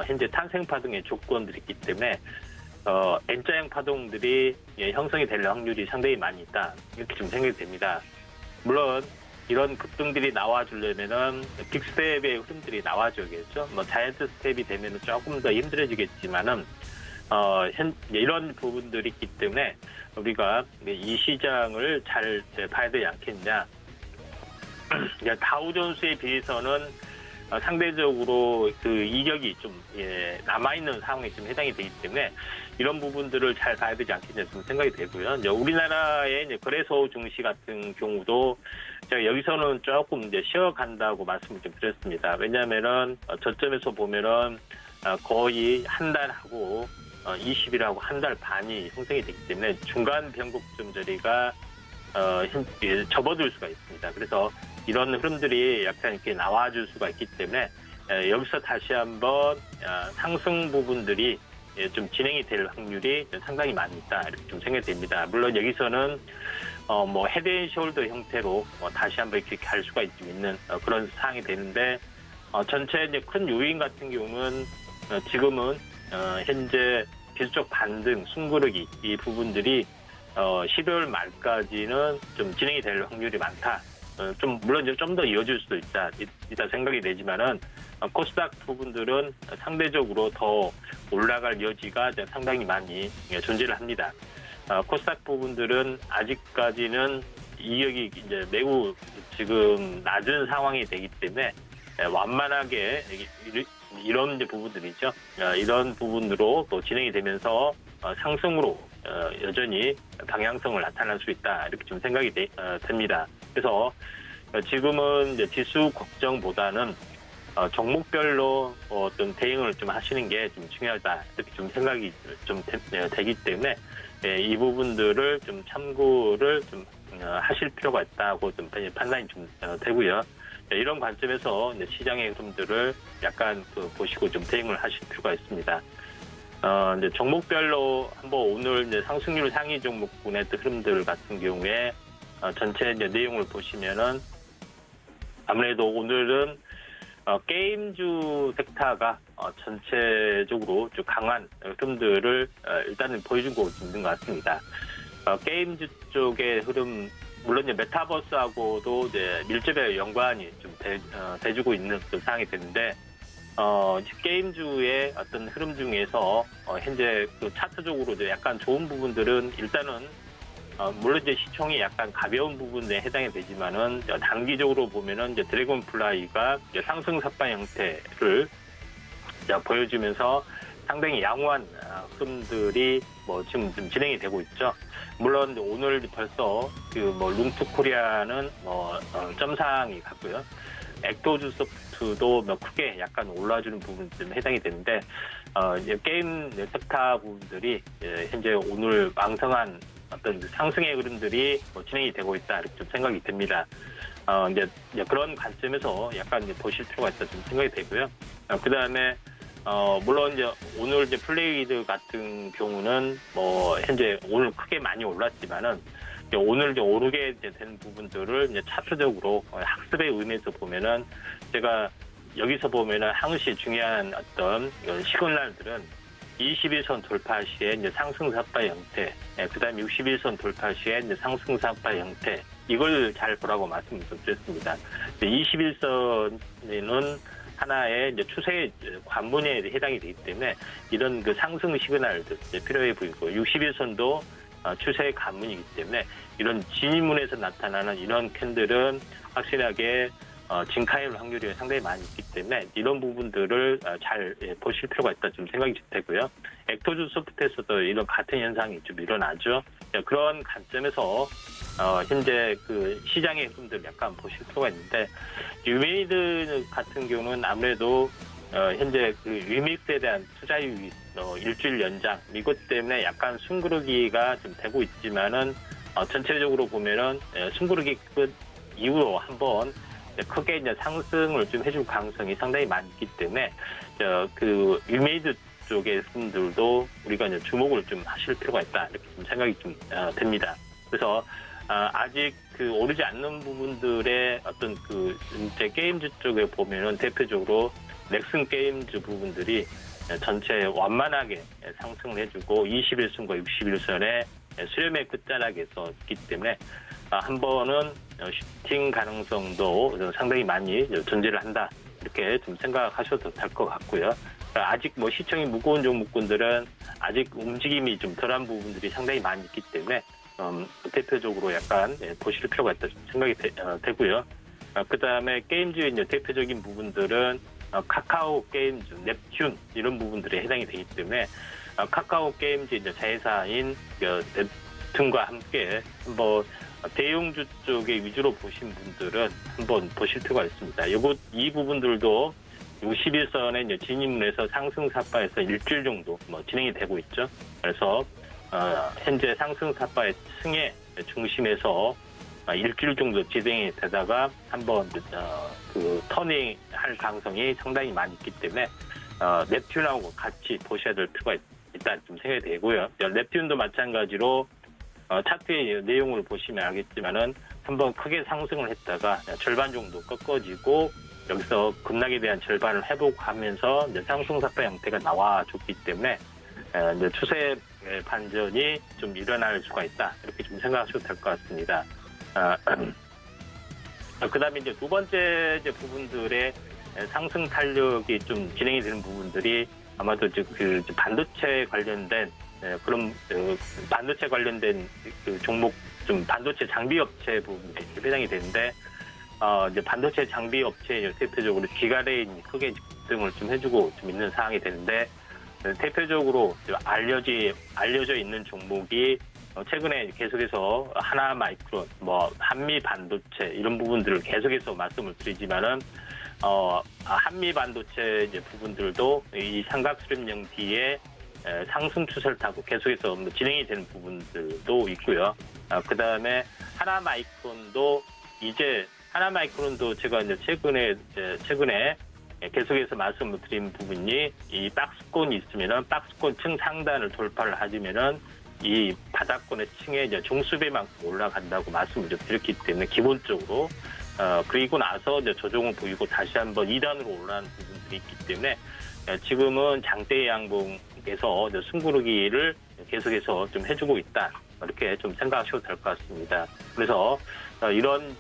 현재 탄생 파동의 조건들이 있기 때문에 N자형 파동들이 형성이 될 확률이 상당히 많이 있다 이렇게 좀 생각이 됩니다. 물론 이런 급등들이 나와주려면은 빅스텝의 흐름들이 나와줘야겠죠. 자이언트 스텝이 되면은 조금 더 힘들어지겠지만은 이런 부분들이 있기 때문에 우리가 이 시장을 잘 봐야 되지 않겠냐. 다우존스에 비해서는 상대적으로 그 이격이 좀 남아있는 상황에 좀 해당이 되기 때문에 이런 부분들을 잘 봐야 되지 않겠냐 좀 생각이 되고요. 우리나라의 거래소 증시 같은 경우도 제가 여기서는 조금 이제 쉬어간다고 말씀을 좀 드렸습니다. 왜냐하면은 저점에서 보면은 거의 한 달하고 20일하고 한 달 반이 형성이 되기 때문에 중간 변곡점 자리가 접어들 수가 있습니다. 그래서 이런 흐름들이 약간 이렇게 나와줄 수가 있기 때문에 여기서 다시 한번 상승 부분들이 좀 진행이 될 확률이 상당히 많이 있다 이렇게 좀 생각이 됩니다. 물론 여기서는 헤드앤숄더 형태로 다시 한번 이렇게 갈 수가 있는 그런 상황이 되는데 전체 이제 큰 요인 같은 경우는 지금은 현재 계속 반등, 숨고르기 이 부분들이 12월 말까지는 좀 진행이 될 확률이 많다. 좀 물론 좀 더 이어질 수도 있다 생각이 되지만은 코스닥 부분들은 상대적으로 더 올라갈 여지가 상당히 많이 존재를 합니다. 코스닥 부분들은 아직까지는 이격이 이제 매우 지금 낮은 상황이 되기 때문에 완만하게 이런 부분들이죠. 이런 부분으로 또 진행이 되면서 상승으로 여전히 방향성을 나타날 수 있다 이렇게 좀 생각이 됩니다. 그래서 지금은 이제 지수 걱정보다는 종목별로 어떤 대응을 좀 하시는 게 좀 중요하다 이렇게 좀 생각이 좀 되기 때문에 이 부분들을 좀 참고를 좀 하실 필요가 있다고 좀 판단이 좀 되고요. 이런 관점에서 이제 시장의 흐름들을 약간 보시고 좀 대응을 하실 필요가 있습니다. 이제 종목별로 한번 오늘 이제 상승률 상위 종목군의 흐름들 같은 경우에 전체 이제 내용을 보시면은 아무래도 오늘은 게임주 섹터가 전체적으로 좀 강한 흐름들을 일단은 보여주고 있는 것 같습니다. 게임주 쪽의 흐름, 물론 이제 메타버스하고도 이제 밀접하게 연관이 좀 돼주고 있는 그 상황이 되는데, 게임주의 어떤 흐름 중에서 현재 그 차트적으로 이제 약간 좋은 부분들은 일단은 물론 이제 시총이 약간 가벼운 부분에 해당이 되지만은 단기적으로 보면은 이제 드래곤플라이가 이제 상승 삭발 형태를 보여주면서 상당히 양호한 흐름들이 지금 좀 진행이 되고 있죠. 물론 오늘 벌써 룽투코리아는 점상이 갔고요. 액도주소프트도 크게 약간 올라주는 부분 좀 해당이 되는데 게임 섹터 부분들이 현재 오늘 왕성한 어떤 상승의 흐름들이 진행이 되고 있다 이렇게 좀 생각이 됩니다. 이제 그런 관점에서 약간 이제 보실 필요가 있다 좀 생각이 되고요. 그 다음에 물론 이제 오늘 이제 플레이드 같은 경우는 현재 오늘 크게 많이 올랐지만은 오늘 이제 오르게 된 부분들을 이제 차트적으로 학습의 의미에서 보면은 제가 여기서 보면은 항시 중요한 어떤 시그널들은 21선 돌파 시에 이제 상승 삭발 형태, 그다음에 61선 돌파 시에 이제 상승 삭발 형태, 이걸 잘 보라고 말씀을 좀 드렸습니다. 21선은 하나의 이제 추세 관문에 해당이 되기 때문에 이런 그 상승 시그널들 필요해 보이고 61선도 추세의 관문이기 때문에 이런 진입문에서 나타나는 이런 캔들은 확실하게 진카일 확률이 상당히 많이 있기 때문에 이런 부분들을 잘 보실 필요가 있다 좀 생각이 되고요. 액토주 소프트에서도 이런 같은 현상이 좀 일어나죠. 그런 관점에서 현재 그 시장의 흐름들을 약간 보실 필요가 있는데 유메이드 같은 경우는 아무래도 현재 그 리믹스에 대한 투자 유입 일주일 연장 이것 때문에 약간 숨고르기가 좀 되고 있지만은 전체적으로 보면은 숨고르기 끝 이후로 한번 크게 이제 상승을 좀 해줄 가능성이 상당히 많기 때문에 그 유메이드 쪽의 분들도 우리가 이제 주목을 좀 하실 필요가 있다 이렇게 좀 생각이 좀 됩니다. 그래서 아직 그 오르지 않는 부분들의 어떤 그 이제 게임즈 쪽에 보면은 대표적으로 넥슨 게임즈 부분들이 전체 완만하게 상승을 해주고 21선과 61선의 수렴의 끝자락에 서 있기 때문에 한 번은 슈팅 가능성도 상당히 많이 존재를 한다 이렇게 좀 생각하셔도 될 것 같고요. 아직 시총이 무거운 종목군들은 아직 움직임이 좀 덜한 부분들이 상당히 많이 있기 때문에 대표적으로 약간 보실 필요가 있다 생각이 되고요. 그 다음에 게임즈의 이제 대표적인 부분들은 카카오 게임즈, 넵튠 이런 부분들이 해당이 되기 때문에 카카오 게임즈 이제 자회사인 넵튠과 함께 한번 대형주 쪽에 위주로 보신 분들은 한번 보실 필요가 있습니다. 이 부분들도 61선의 이제 진입문에서 상승 삭발에서 일주일 정도 진행이 되고 있죠. 그래서 현재 상승 삭발의 승의 중심에서 일주일 정도 진행이 되다가 한번 그 터닝 할 가능성이 상당히 많이 있기 때문에 넵튠하고 같이 보셔야 될 필요가 있다 좀 생각이 되고요. 넵튠도 마찬가지로 차트의 내용을 보시면 알겠지만은 한번 크게 상승을 했다가 절반 정도 꺾어지고 여기서 급락에 대한 절반을 회복하면서 이제 상승 삭발 형태가 나와줬기 때문에 이제 추세 반전이 좀 일어날 수가 있다 이렇게 좀 생각하셔도 될 것 같습니다. 그다음에 이제 두 번째 이제 부분들의 상승 탄력이 좀 진행이 되는 부분들이 아마도 그 반도체 관련된 그런 반도체 관련된 그 종목 좀 반도체 장비 업체 부분에 해당이 되는데 이제 반도체 장비 업체 대표적으로 기가레인 크게 급등을 좀 해주고 좀 있는 상황이 되는데 대표적으로 알려져 있는 종목이 최근에 계속해서 하나마이크론, 한미 반도체 이런 부분들을 계속해서 말씀을 드리지만은 한미 반도체 이제 부분들도 이 삼각수렴령 뒤에 상승 추세를 타고 계속해서 진행이 되는 부분들도 있고요. 그다음에 하나마이크론도 제가 이제 최근에 계속해서 말씀을 드린 부분이 이 박스권이 있으면은 박스권 층 상단을 돌파를 하시면은 이 바닥권의 층에 이제 중수배만큼 올라간다고 말씀을 드렸기 때문에 기본적으로 그리고 나서 이제 조정을 보이고 다시 한번 2단으로 올라가는 부분들이 있기 때문에 지금은 장대 양봉에서 승부르기를 계속해서 좀 해주고 있다. 이렇게 좀 생각하셔도 될 것 같습니다. 그래서 이런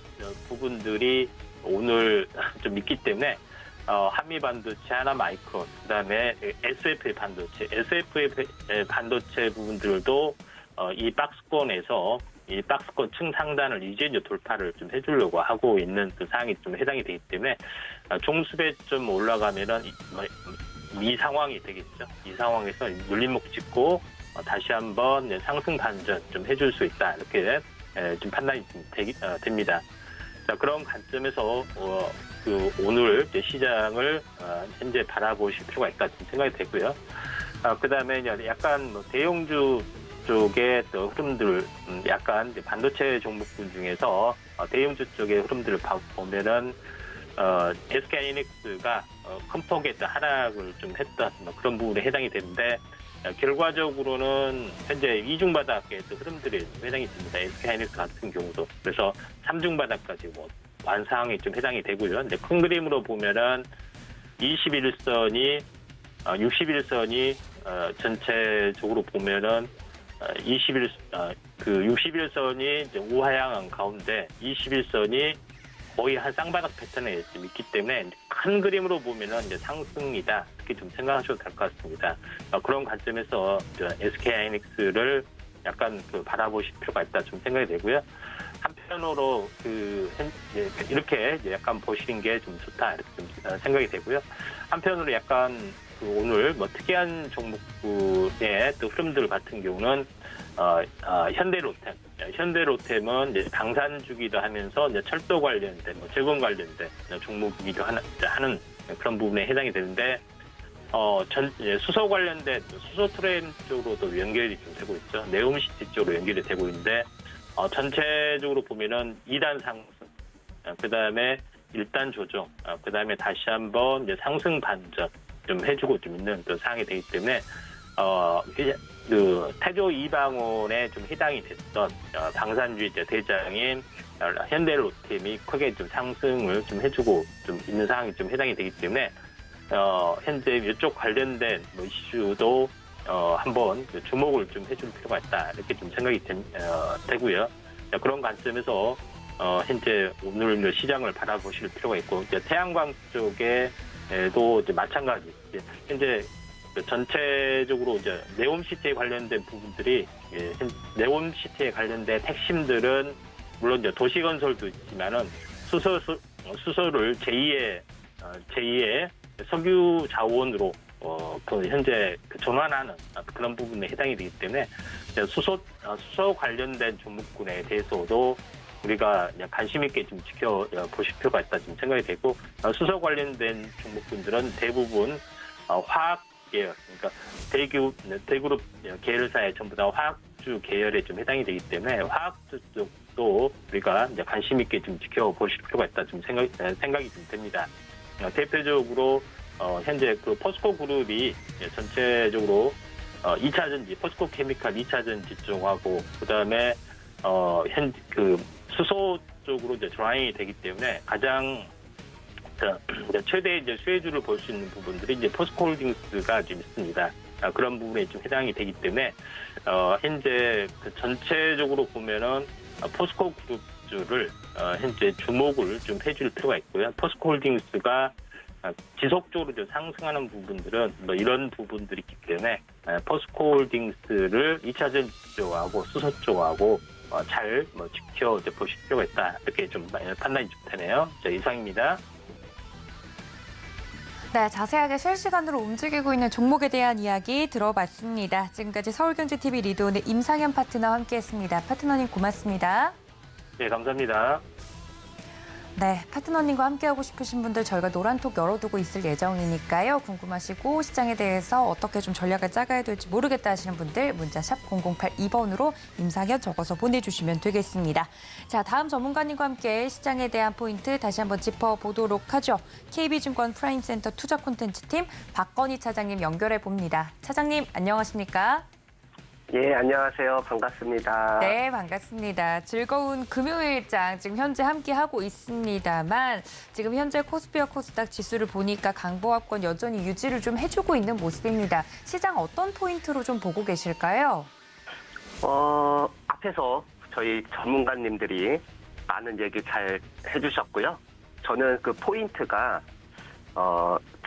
부분들이 오늘 좀 있기 때문에 한미 반도체, 하나마이크론, 그다음에 SFA 반도체 부분들도 이 박스권에서 이 박스권 층 상단을 이제 돌파를 좀 해주려고 하고 있는 그 사항이 좀 해당이 되기 때문에 종수배 좀 올라가면은 이 상황이 되겠죠. 이 상황에서 눌림목 찍고 다시 한번 상승 반전 좀 해줄 수 있다 이렇게 좀 판단이 됩니다. 자, 그런 관점에서 오늘 시장을 현재 바라보실 필요가 있다 생각이 되고요. 그다음에 약간 대형주 쪽의 또 흐름들, 약간 반도체 종목군 중에서 대형주 쪽의 흐름들을 보면은 SK하이닉스가 큰 폭의 하락을 좀 했던 그런 부분에 해당이 되는데 결과적으로는 현재 이중바닥의 흐름들이 해당이 됩니다. SK하이닉스 같은 경우도. 그래서 3중바닥까지 완상이 좀 해당이 되고요. 근데 큰 그림으로 보면은 61선이 전체적으로 보면은 61선이 이제 우하향한 가운데 21선이 거의 한 쌍바닥 패턴에 있기 때문에 큰 그림으로 보면은 이제 상승이다 이렇게 좀 생각하셔도 될 것 같습니다. 그런 관점에서 SK하이닉스를 약간 바라보실 필요가 있다 좀 생각이 되고요. 한편으로 이렇게 약간 보시는 게 좀 좋다 이렇게 좀 생각이 되고요. 한편으로 약간 오늘 특이한 종목군의 또 흐름들 같은 경우는 현대로템은 이제 방산주기도 하면서 이제 철도 관련된 재건 관련된 종목이기도 하는 그런 부분에 해당이 되는데 수소 관련된 수소 트렌 쪽으로도 연결이 좀 되고 있죠. 네옴시티 쪽으로 연결이 되고 있는데 전체적으로 보면은 2단 상승, 그다음에 1단 조정, 그다음에 다시 한번 이제 상승 반전 좀 해주고 좀 있는 또 상황이 되기 때문에 태조 이방원에 좀 해당이 됐던 방산주의 대장인 현대로템이 크게 좀 상승을 좀 해주고 좀 있는 상황이 좀 해당이 되기 때문에 현재 이쪽 관련된 이슈도 한번 주목을 좀 해줄 필요가 있다 이렇게 좀 생각이 되고요. 그런 관점에서 현재 오늘 시장을 바라보실 필요가 있고 이제 태양광 쪽에도 이제 마찬가지 현재 전체적으로 이제 네옴시티에 관련된 부분들이 네옴시티에 관련된 핵심들은 물론 이제 도시건설도 있지만은 수소를 제2의 석유 자원으로 현재 전환하는 그런 부분에 해당이 되기 때문에 수소 관련된 종목군에 대해서도 우리가 관심 있게 좀 지켜보실 필요가 있다 좀 생각이 되고 수소 관련된 종목군들은 대부분 화학 계열, 그러니까 대그룹 계열사에 전부 다 화학주 계열에 좀 해당이 되기 때문에 화학주 쪽도 우리가 이제 관심 있게 좀 지켜보실 필요가 있다 좀 생각이 좀 됩니다. 대표적으로 현재 포스코 그룹이 전체적으로 2차 전지, 포스코 케미칼 2차 전지 쪽하고 그다음에 수소 쪽으로 이제 드라잉이 되기 때문에 가장 최대 이제 수혜주를 볼 수 있는 부분들이 이제 포스코홀딩스가 좀 있습니다. 그런 부분에 좀 해당이 되기 때문에 현재 전체적으로 보면은 포스코 그룹 주를 현재 주목을 좀 해줄 필요가 있고요. 포스코홀딩스가 지속적으로 좀 상승하는 부분들은 뭐 이런 부분들이 있기 때문에 포스코홀딩스를 2차 전지하고 수소쪽하고 잘 지켜보실 필요가 있다. 이렇게 좀 판단이 좀 되네요. 자, 이상입니다. 네, 자세하게 실시간으로 움직이고 있는 종목에 대한 이야기 들어봤습니다. 지금까지 서울경제TV 리드온의 임상현 파트너와 함께했습니다. 파트너님 고맙습니다. 네, 감사합니다. 네, 파트너님과 함께하고 싶으신 분들 저희가 노란톡 열어두고 있을 예정이니까요. 궁금하시고 시장에 대해서 어떻게 좀 전략을 짜가야 될지 모르겠다 하시는 분들 문자 샵 0082번으로 임상현 적어서 보내주시면 되겠습니다. 자, 다음 전문가님과 함께 시장에 대한 포인트 다시 한번 짚어보도록 하죠. KB증권 프라임센터 투자 콘텐츠팀 박건희 차장님 연결해 봅니다. 차장님 안녕하십니까? 예, 안녕하세요. 반갑습니다. 네, 반갑습니다. 즐거운 금요일장 지금 현재 함께하고 있습니다만 지금 현재 코스피와 코스닥 지수를 보니까 강보합권 여전히 유지를 좀 해주고 있는 모습입니다. 시장 어떤 포인트로 좀 보고 계실까요? 앞에서 저희 전문가님들이 많은 얘기 잘 해주셨고요. 저는 그 포인트가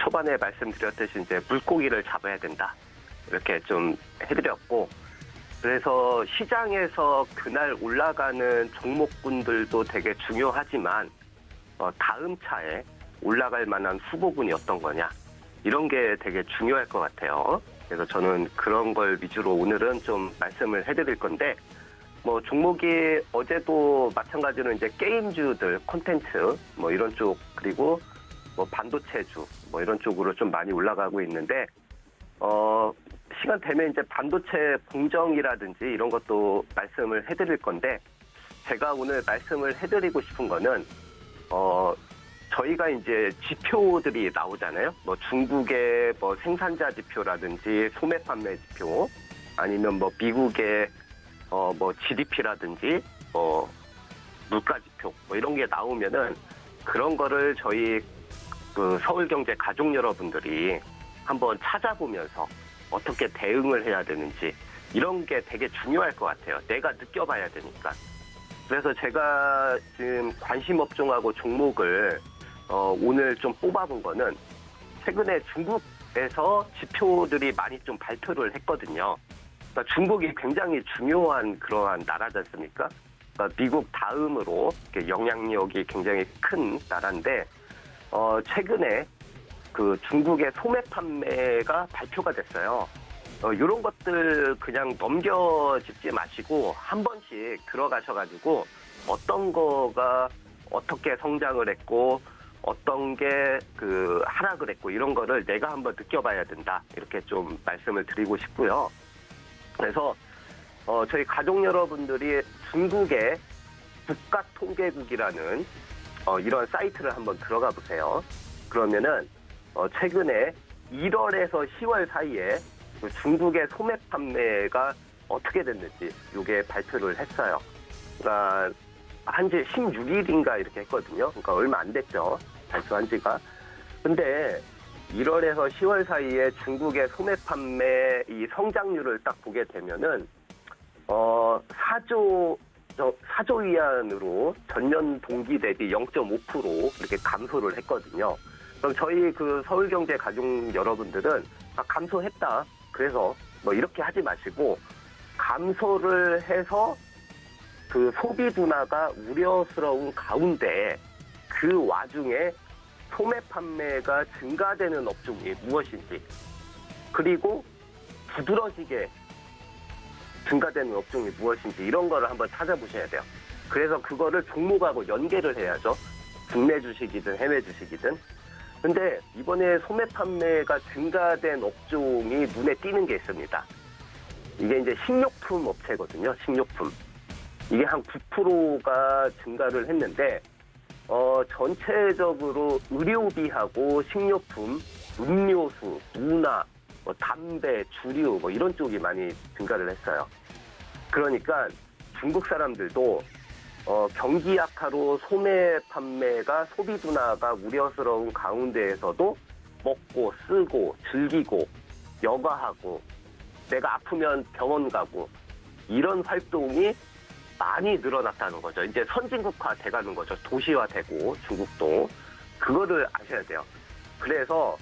초반에 말씀드렸듯이 이제 물고기를 잡아야 된다. 이렇게 좀 해드렸고, 그래서 시장에서 그날 올라가는 종목군들도 되게 중요하지만 다음 차에 올라갈 만한 후보군이 어떤 거냐 이런 게 되게 중요할 것 같아요. 그래서 저는 그런 걸 위주로 오늘은 좀 말씀을 해드릴 건데, 뭐 종목이 어제도 마찬가지로 이제 게임주들 콘텐츠 뭐 이런 쪽, 그리고 뭐 반도체주 뭐 이런 쪽으로 좀 많이 올라가고 있는데, 시간 되면 이제 반도체 공정이라든지 이런 것도 말씀을 해드릴 건데, 제가 오늘 말씀을 해드리고 싶은 거는 저희가 이제 지표들이 나오잖아요. 뭐 중국의 뭐 생산자 지표라든지 소매 판매 지표, 아니면 뭐 미국의 뭐 GDP라든지 뭐 물가 지표 뭐 이런 게 나오면은 그런 거를 저희 그 서울경제 가족 여러분들이 한번 찾아보면서 어떻게 대응을 해야 되는지 이런 게 되게 중요할 것 같아요. 내가 느껴봐야 되니까. 그래서 제가 지금 관심 업종하고 종목을 오늘 좀 뽑아본 거는, 최근에 중국에서 지표들이 많이 좀 발표를 했거든요. 그러니까 중국이 굉장히 중요한 그러한 나라지 않습니까? 그러니까 미국 다음으로 영향력이 굉장히 큰 나라인데, 최근에 그 중국의 소매 판매가 발표가 됐어요. 이런 것들 그냥 넘겨짚지 마시고 한 번씩 들어가셔가지고 어떤 거가 어떻게 성장을 했고 어떤 게 그 하락을 했고 이런 거를 내가 한번 느껴봐야 된다, 이렇게 좀 말씀을 드리고 싶고요. 그래서 저희 가족 여러분들이 중국의 국가통계국이라는 이런 사이트를 한번 들어가 보세요. 그러면은 최근에 1월에서 10월 사이에 그 중국의 소매 판매가 어떻게 됐는지 이게 발표를 했어요. 그러니까 한지 16일인가 이렇게 했거든요. 그러니까 얼마 안 됐죠, 발표한 지가. 근데 1월에서 10월 사이에 중국의 소매 판매 이 성장률을 딱 보게 되면은 4조 위안으로 전년 동기 대비 0.5% 이렇게 감소를 했거든요. 그럼 저희 그 서울경제 가족 여러분들은 감소했다, 그래서 뭐 이렇게 하지 마시고, 감소를 해서 그 소비 둔화가 우려스러운 가운데 그 와중에 소매 판매가 증가되는 업종이 무엇인지, 그리고 두드러지게 증가되는 업종이 무엇인지 이런 거를 한번 찾아보셔야 돼요. 그래서 그거를 종목하고 연계를 해야죠. 국내 주식이든 해외 주식이든. 근데 이번에 소매 판매가 증가된 업종이 눈에 띄는 게 있습니다. 이게 이제 식료품 업체거든요. 식료품. 이게 한 9%가 증가를 했는데, 전체적으로 의료비하고 식료품, 음료수, 문화, 뭐 담배, 주류 뭐 이런 쪽이 많이 증가를 했어요. 그러니까 중국 사람들도 경기 악화로 소매 판매가, 소비 둔화가 우려스러운 가운데에서도 먹고 쓰고 즐기고 여가하고 내가 아프면 병원 가고 이런 활동이 많이 늘어났다는 거죠. 이제 선진국화 돼가는 거죠. 도시화되고 중국도 그거를 아셔야 돼요. 그래서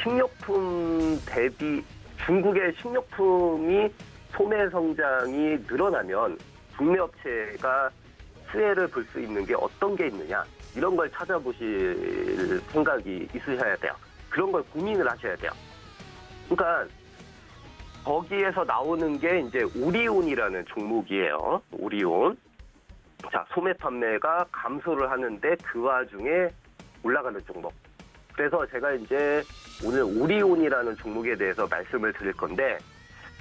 식료품 대비 중국의 식료품이 소매 성장이 늘어나면 국내 업체가 수혜를 볼 수 있는 게 어떤 게 있느냐 이런 걸 찾아보실 생각이 있으셔야 돼요. 그런 걸 고민을 하셔야 돼요. 그러니까 거기에서 나오는 게 이제 오리온이라는 종목이에요. 오리온. 자, 소매 판매가 감소를 하는데 그 와중에 올라가는 종목. 그래서 제가 이제 오늘 오리온이라는 종목에 대해서 말씀을 드릴 건데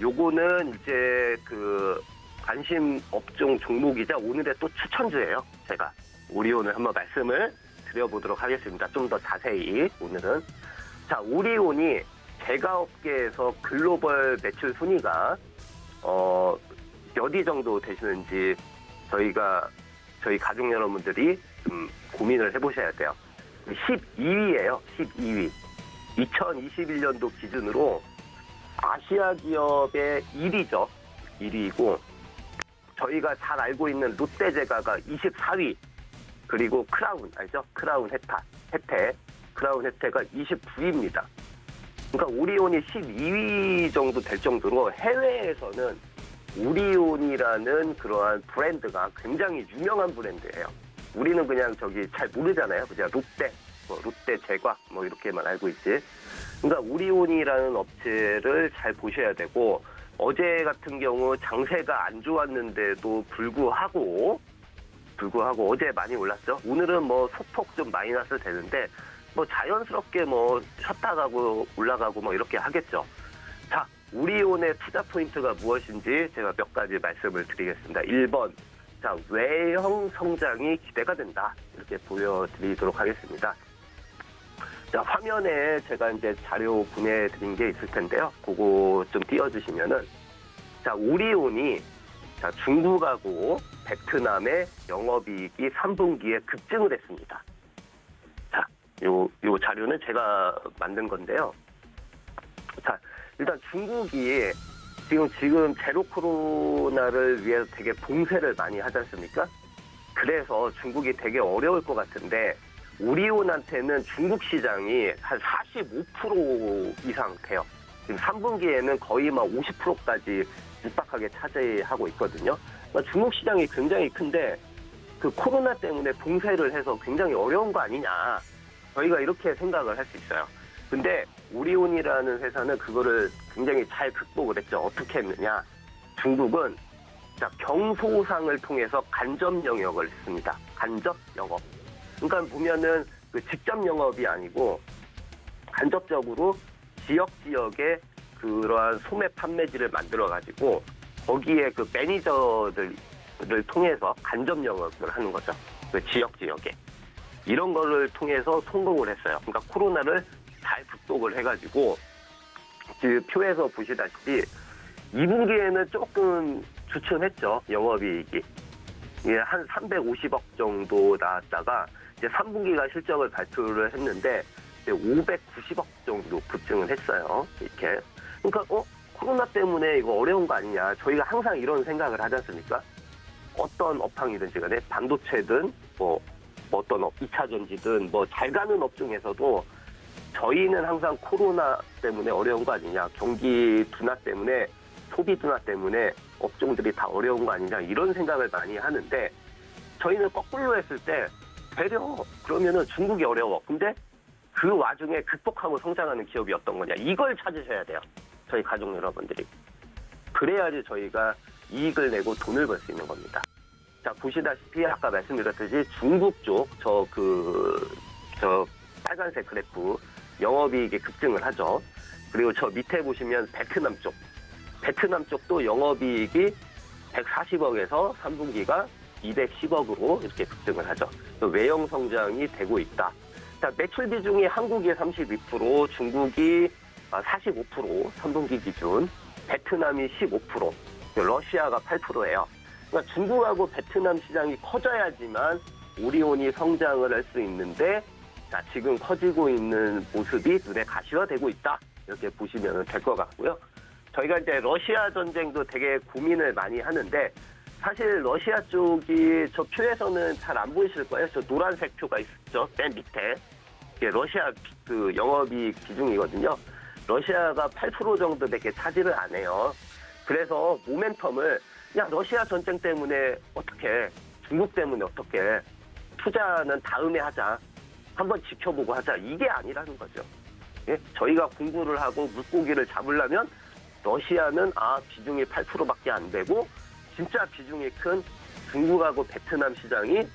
요거는 이제 그 관심 업종 종목이자 오늘의 또 추천주예요. 제가 오리온을 한번 말씀을 드려보도록 하겠습니다. 좀 더 자세히 오늘은. 자, 오리온이 제과업계에서 글로벌 매출 순위가 몇 위 정도 되시는지 저희 가족 여러분들이 좀 고민을 해보셔야 돼요. 12위예요. 12위. 2021년도 기준으로 아시아 기업의 1위죠. 1위이고 저희가 잘 알고 있는 롯데제과가 24위. 그리고 크라운 알죠? 크라운 혜태. 크라운 혜태가 29위입니다. 그러니까 오리온이 12위 정도 될 정도로 해외에서는 오리온이라는 그러한 브랜드가 굉장히 유명한 브랜드예요. 우리는 그냥 잘 모르잖아요. 그냥 롯데 제과 이렇게만 알고 있지. 그러니까 오리온이라는 업체를 잘 보셔야 되고 어제 같은 경우 장세가 안 좋았는데도 불구하고 어제 많이 올랐죠. 오늘은 소폭 좀 마이너스 되는데 자연스럽게 쉬었다 가고 올라가고 이렇게 하겠죠. 자, 오리온의 투자 포인트가 무엇인지 제가 몇 가지 말씀을 드리겠습니다. 1번, 자, 외형 성장이 기대가 된다. 이렇게 보여드리도록 하겠습니다. 자, 화면에 제가 이제 자료 보내드린 게 있을 텐데요. 그거 좀 띄워주시면은, 자, 오리온이 중국하고 베트남의 영업이익이 3분기에 급증을 했습니다. 요 자료는 제가 만든 건데요. 자, 일단 중국이 지금 제로 코로나를 위해서 되게 봉쇄를 많이 하지 않습니까? 그래서 중국이 되게 어려울 것 같은데 오리온한테는 중국 시장이 한 45% 이상 돼요. 지금 3분기에는 거의 50%까지 육박하게 차지하고 있거든요. 그러니까 중국 시장이 굉장히 큰데 그 코로나 때문에 봉쇄를 해서 굉장히 어려운 거 아니냐. 저희가 이렇게 생각을 할 수 있어요. 근데 오리온이라는 회사는 그거를 굉장히 잘 극복을 했죠. 어떻게 했느냐. 중국은 경소상을 통해서 간접 영업을 했습니다. 간접 영업. 그러니까 보면은 그 직접 영업이 아니고 간접적으로 지역에 그러한 소매 판매지를 만들어가지고 거기에 그 매니저들을 통해서 간접 영업을 하는 거죠. 그 지역에. 이런 거를 통해서 성공을 했어요. 그러니까 코로나를 잘 극복을 해가지고 그 표에서 보시다시피 2분기에는 조금 주춤했죠. 영업이익이. 한 350억 정도 나왔다가 이제 3분기가 실적을 발표를 했는데 590억 정도 급증을 했어요. 이렇게. 그러니까 코로나 때문에 이거 어려운 거 아니냐. 저희가 항상 이런 생각을 하지 않습니까? 어떤 업황이든지 간에 반도체든 어떤 2차 전지든 잘 가는 업종에서도 저희는 항상 코로나 때문에 어려운 거 아니냐. 경기 둔화 때문에 소비 둔화 때문에 업종들이 다 어려운 거 아니냐. 이런 생각을 많이 하는데 저희는 거꾸로 했을 때 되려 그러면은 중국이 어려워. 근데 그 와중에 극복하고 성장하는 기업이 어떤 거냐. 이걸 찾으셔야 돼요. 저희 가족 여러분들이. 그래야지 저희가 이익을 내고 돈을 벌 수 있는 겁니다. 자, 보시다시피 아까 말씀드렸듯이 중국 쪽 저 빨간색 그래프 영업이익이 급증을 하죠. 그리고 저 밑에 보시면 베트남 쪽도 영업이익이 140억에서 3분기가 210억으로 이렇게 급증을 하죠. 외형 성장이 되고 있다. 자, 매출 비중이 한국이 32%, 중국이 45%, 3분기 기준, 베트남이 15%, 러시아가 8%예요. 그러니까 중국하고 베트남 시장이 커져야지만 오리온이 성장을 할 수 있는데 자, 지금 커지고 있는 모습이 눈에 가시화되고 있다. 이렇게 보시면 될 것 같고요. 저희가 이제 러시아 전쟁도 되게 고민을 많이 하는데 사실 러시아 쪽이 저 표에서는 잘 안 보이실 거예요. 저 노란색 표가 있죠. 맨 밑에. 이게 러시아 그 영업이익 비중이거든요. 러시아가 8% 정도밖에 차지를 안 해요. 그래서 모멘텀을 야 러시아 전쟁 때문에 어떻게 중국 때문에 어떻게 투자는 다음에 하자. 한번 지켜보고 하자. 이게 아니라는 거죠. 예? 저희가 공부를 하고 물고기를 잡으려면 러시아는 비중이 8%밖에 안 되고 진짜 비중이 큰 중국하고 베트남 시장이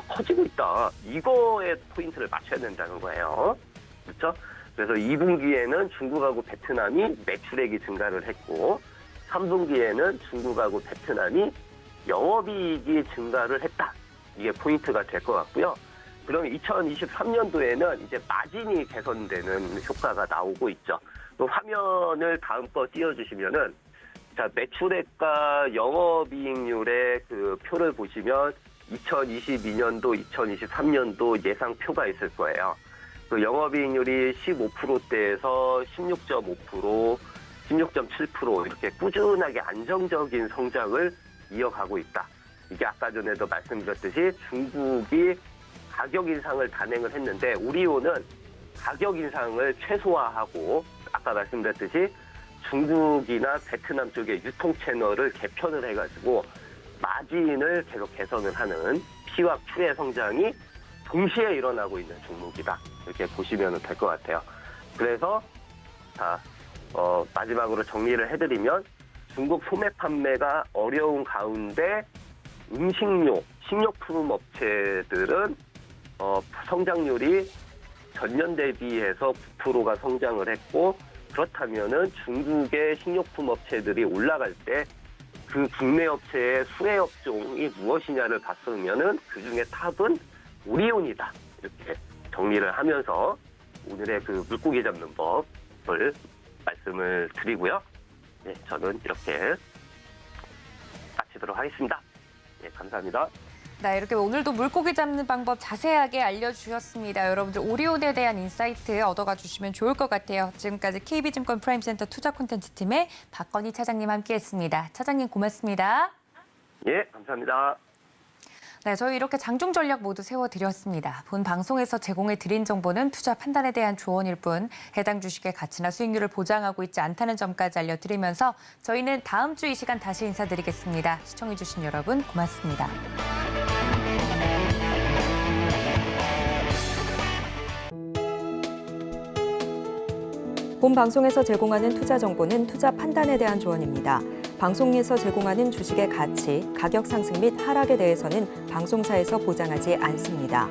커지고 있다. 이거에 포인트를 맞춰야 된다는 거예요. 그렇죠? 그래서 2분기에는 중국하고 베트남이 매출액이 증가를 했고 3분기에는 중국하고 베트남이 영업이익이 증가를 했다. 이게 포인트가 될 것 같고요. 그럼 2023년도에는 이제 마진이 개선되는 효과가 나오고 있죠. 또 화면을 다음 거 띄워주시면은 자 매출액과 영업이익률의 그 표를 보시면 2022년도, 2023년도 예상표가 있을 거예요. 그 영업이익률이 15%대에서 16.5%, 16.7% 이렇게 꾸준하게 안정적인 성장을 이어가고 있다. 이게 아까 전에도 말씀드렸듯이 중국이 가격 인상을 단행을 했는데 우리오는 가격 인상을 최소화하고 아까 말씀드렸듯이 중국이나 베트남 쪽의 유통 채널을 개편을 해가지고 마진을 계속 개선을 하는 P와 Q의 성장이 동시에 일어나고 있는 종목이다. 이렇게 보시면 될 것 같아요. 그래서 마지막으로 정리를 해드리면 중국 소매 판매가 어려운 가운데 음식료, 식료품 업체들은 성장률이 전년 대비해서 9%가 성장을 했고 그렇다면은 중국의 식료품 업체들이 올라갈 때 그 국내 업체의 수혜 업종이 무엇이냐를 봤으면은 그 중에 탑은 오리온이다. 이렇게 정리를 하면서 오늘의 그 물고기 잡는 법을 말씀을 드리고요. 네, 저는 이렇게 마치도록 하겠습니다. 네, 감사합니다. 네, 이렇게 오늘도 물고기 잡는 방법 자세하게 알려주셨습니다. 여러분들 오리온에 대한 인사이트 얻어가 주시면 좋을 것 같아요. 지금까지 KB증권 프라임센터 투자 콘텐츠 팀의 박건희 차장님 함께했습니다. 차장님 고맙습니다. 예, 감사합니다. 네, 저희 이렇게 장중 전략 모두 세워드렸습니다. 본 방송에서 제공해드린 정보는 투자 판단에 대한 조언일 뿐 해당 주식의 가치나 수익률을 보장하고 있지 않다는 점까지 알려드리면서 저희는 다음 주 이 시간 다시 인사드리겠습니다. 시청해주신 여러분 고맙습니다. 본 방송에서 제공하는 투자 정보는 투자 판단에 대한 조언입니다. 방송에서 제공하는 주식의 가치, 가격 상승 및 하락에 대해서는 방송사에서 보장하지 않습니다.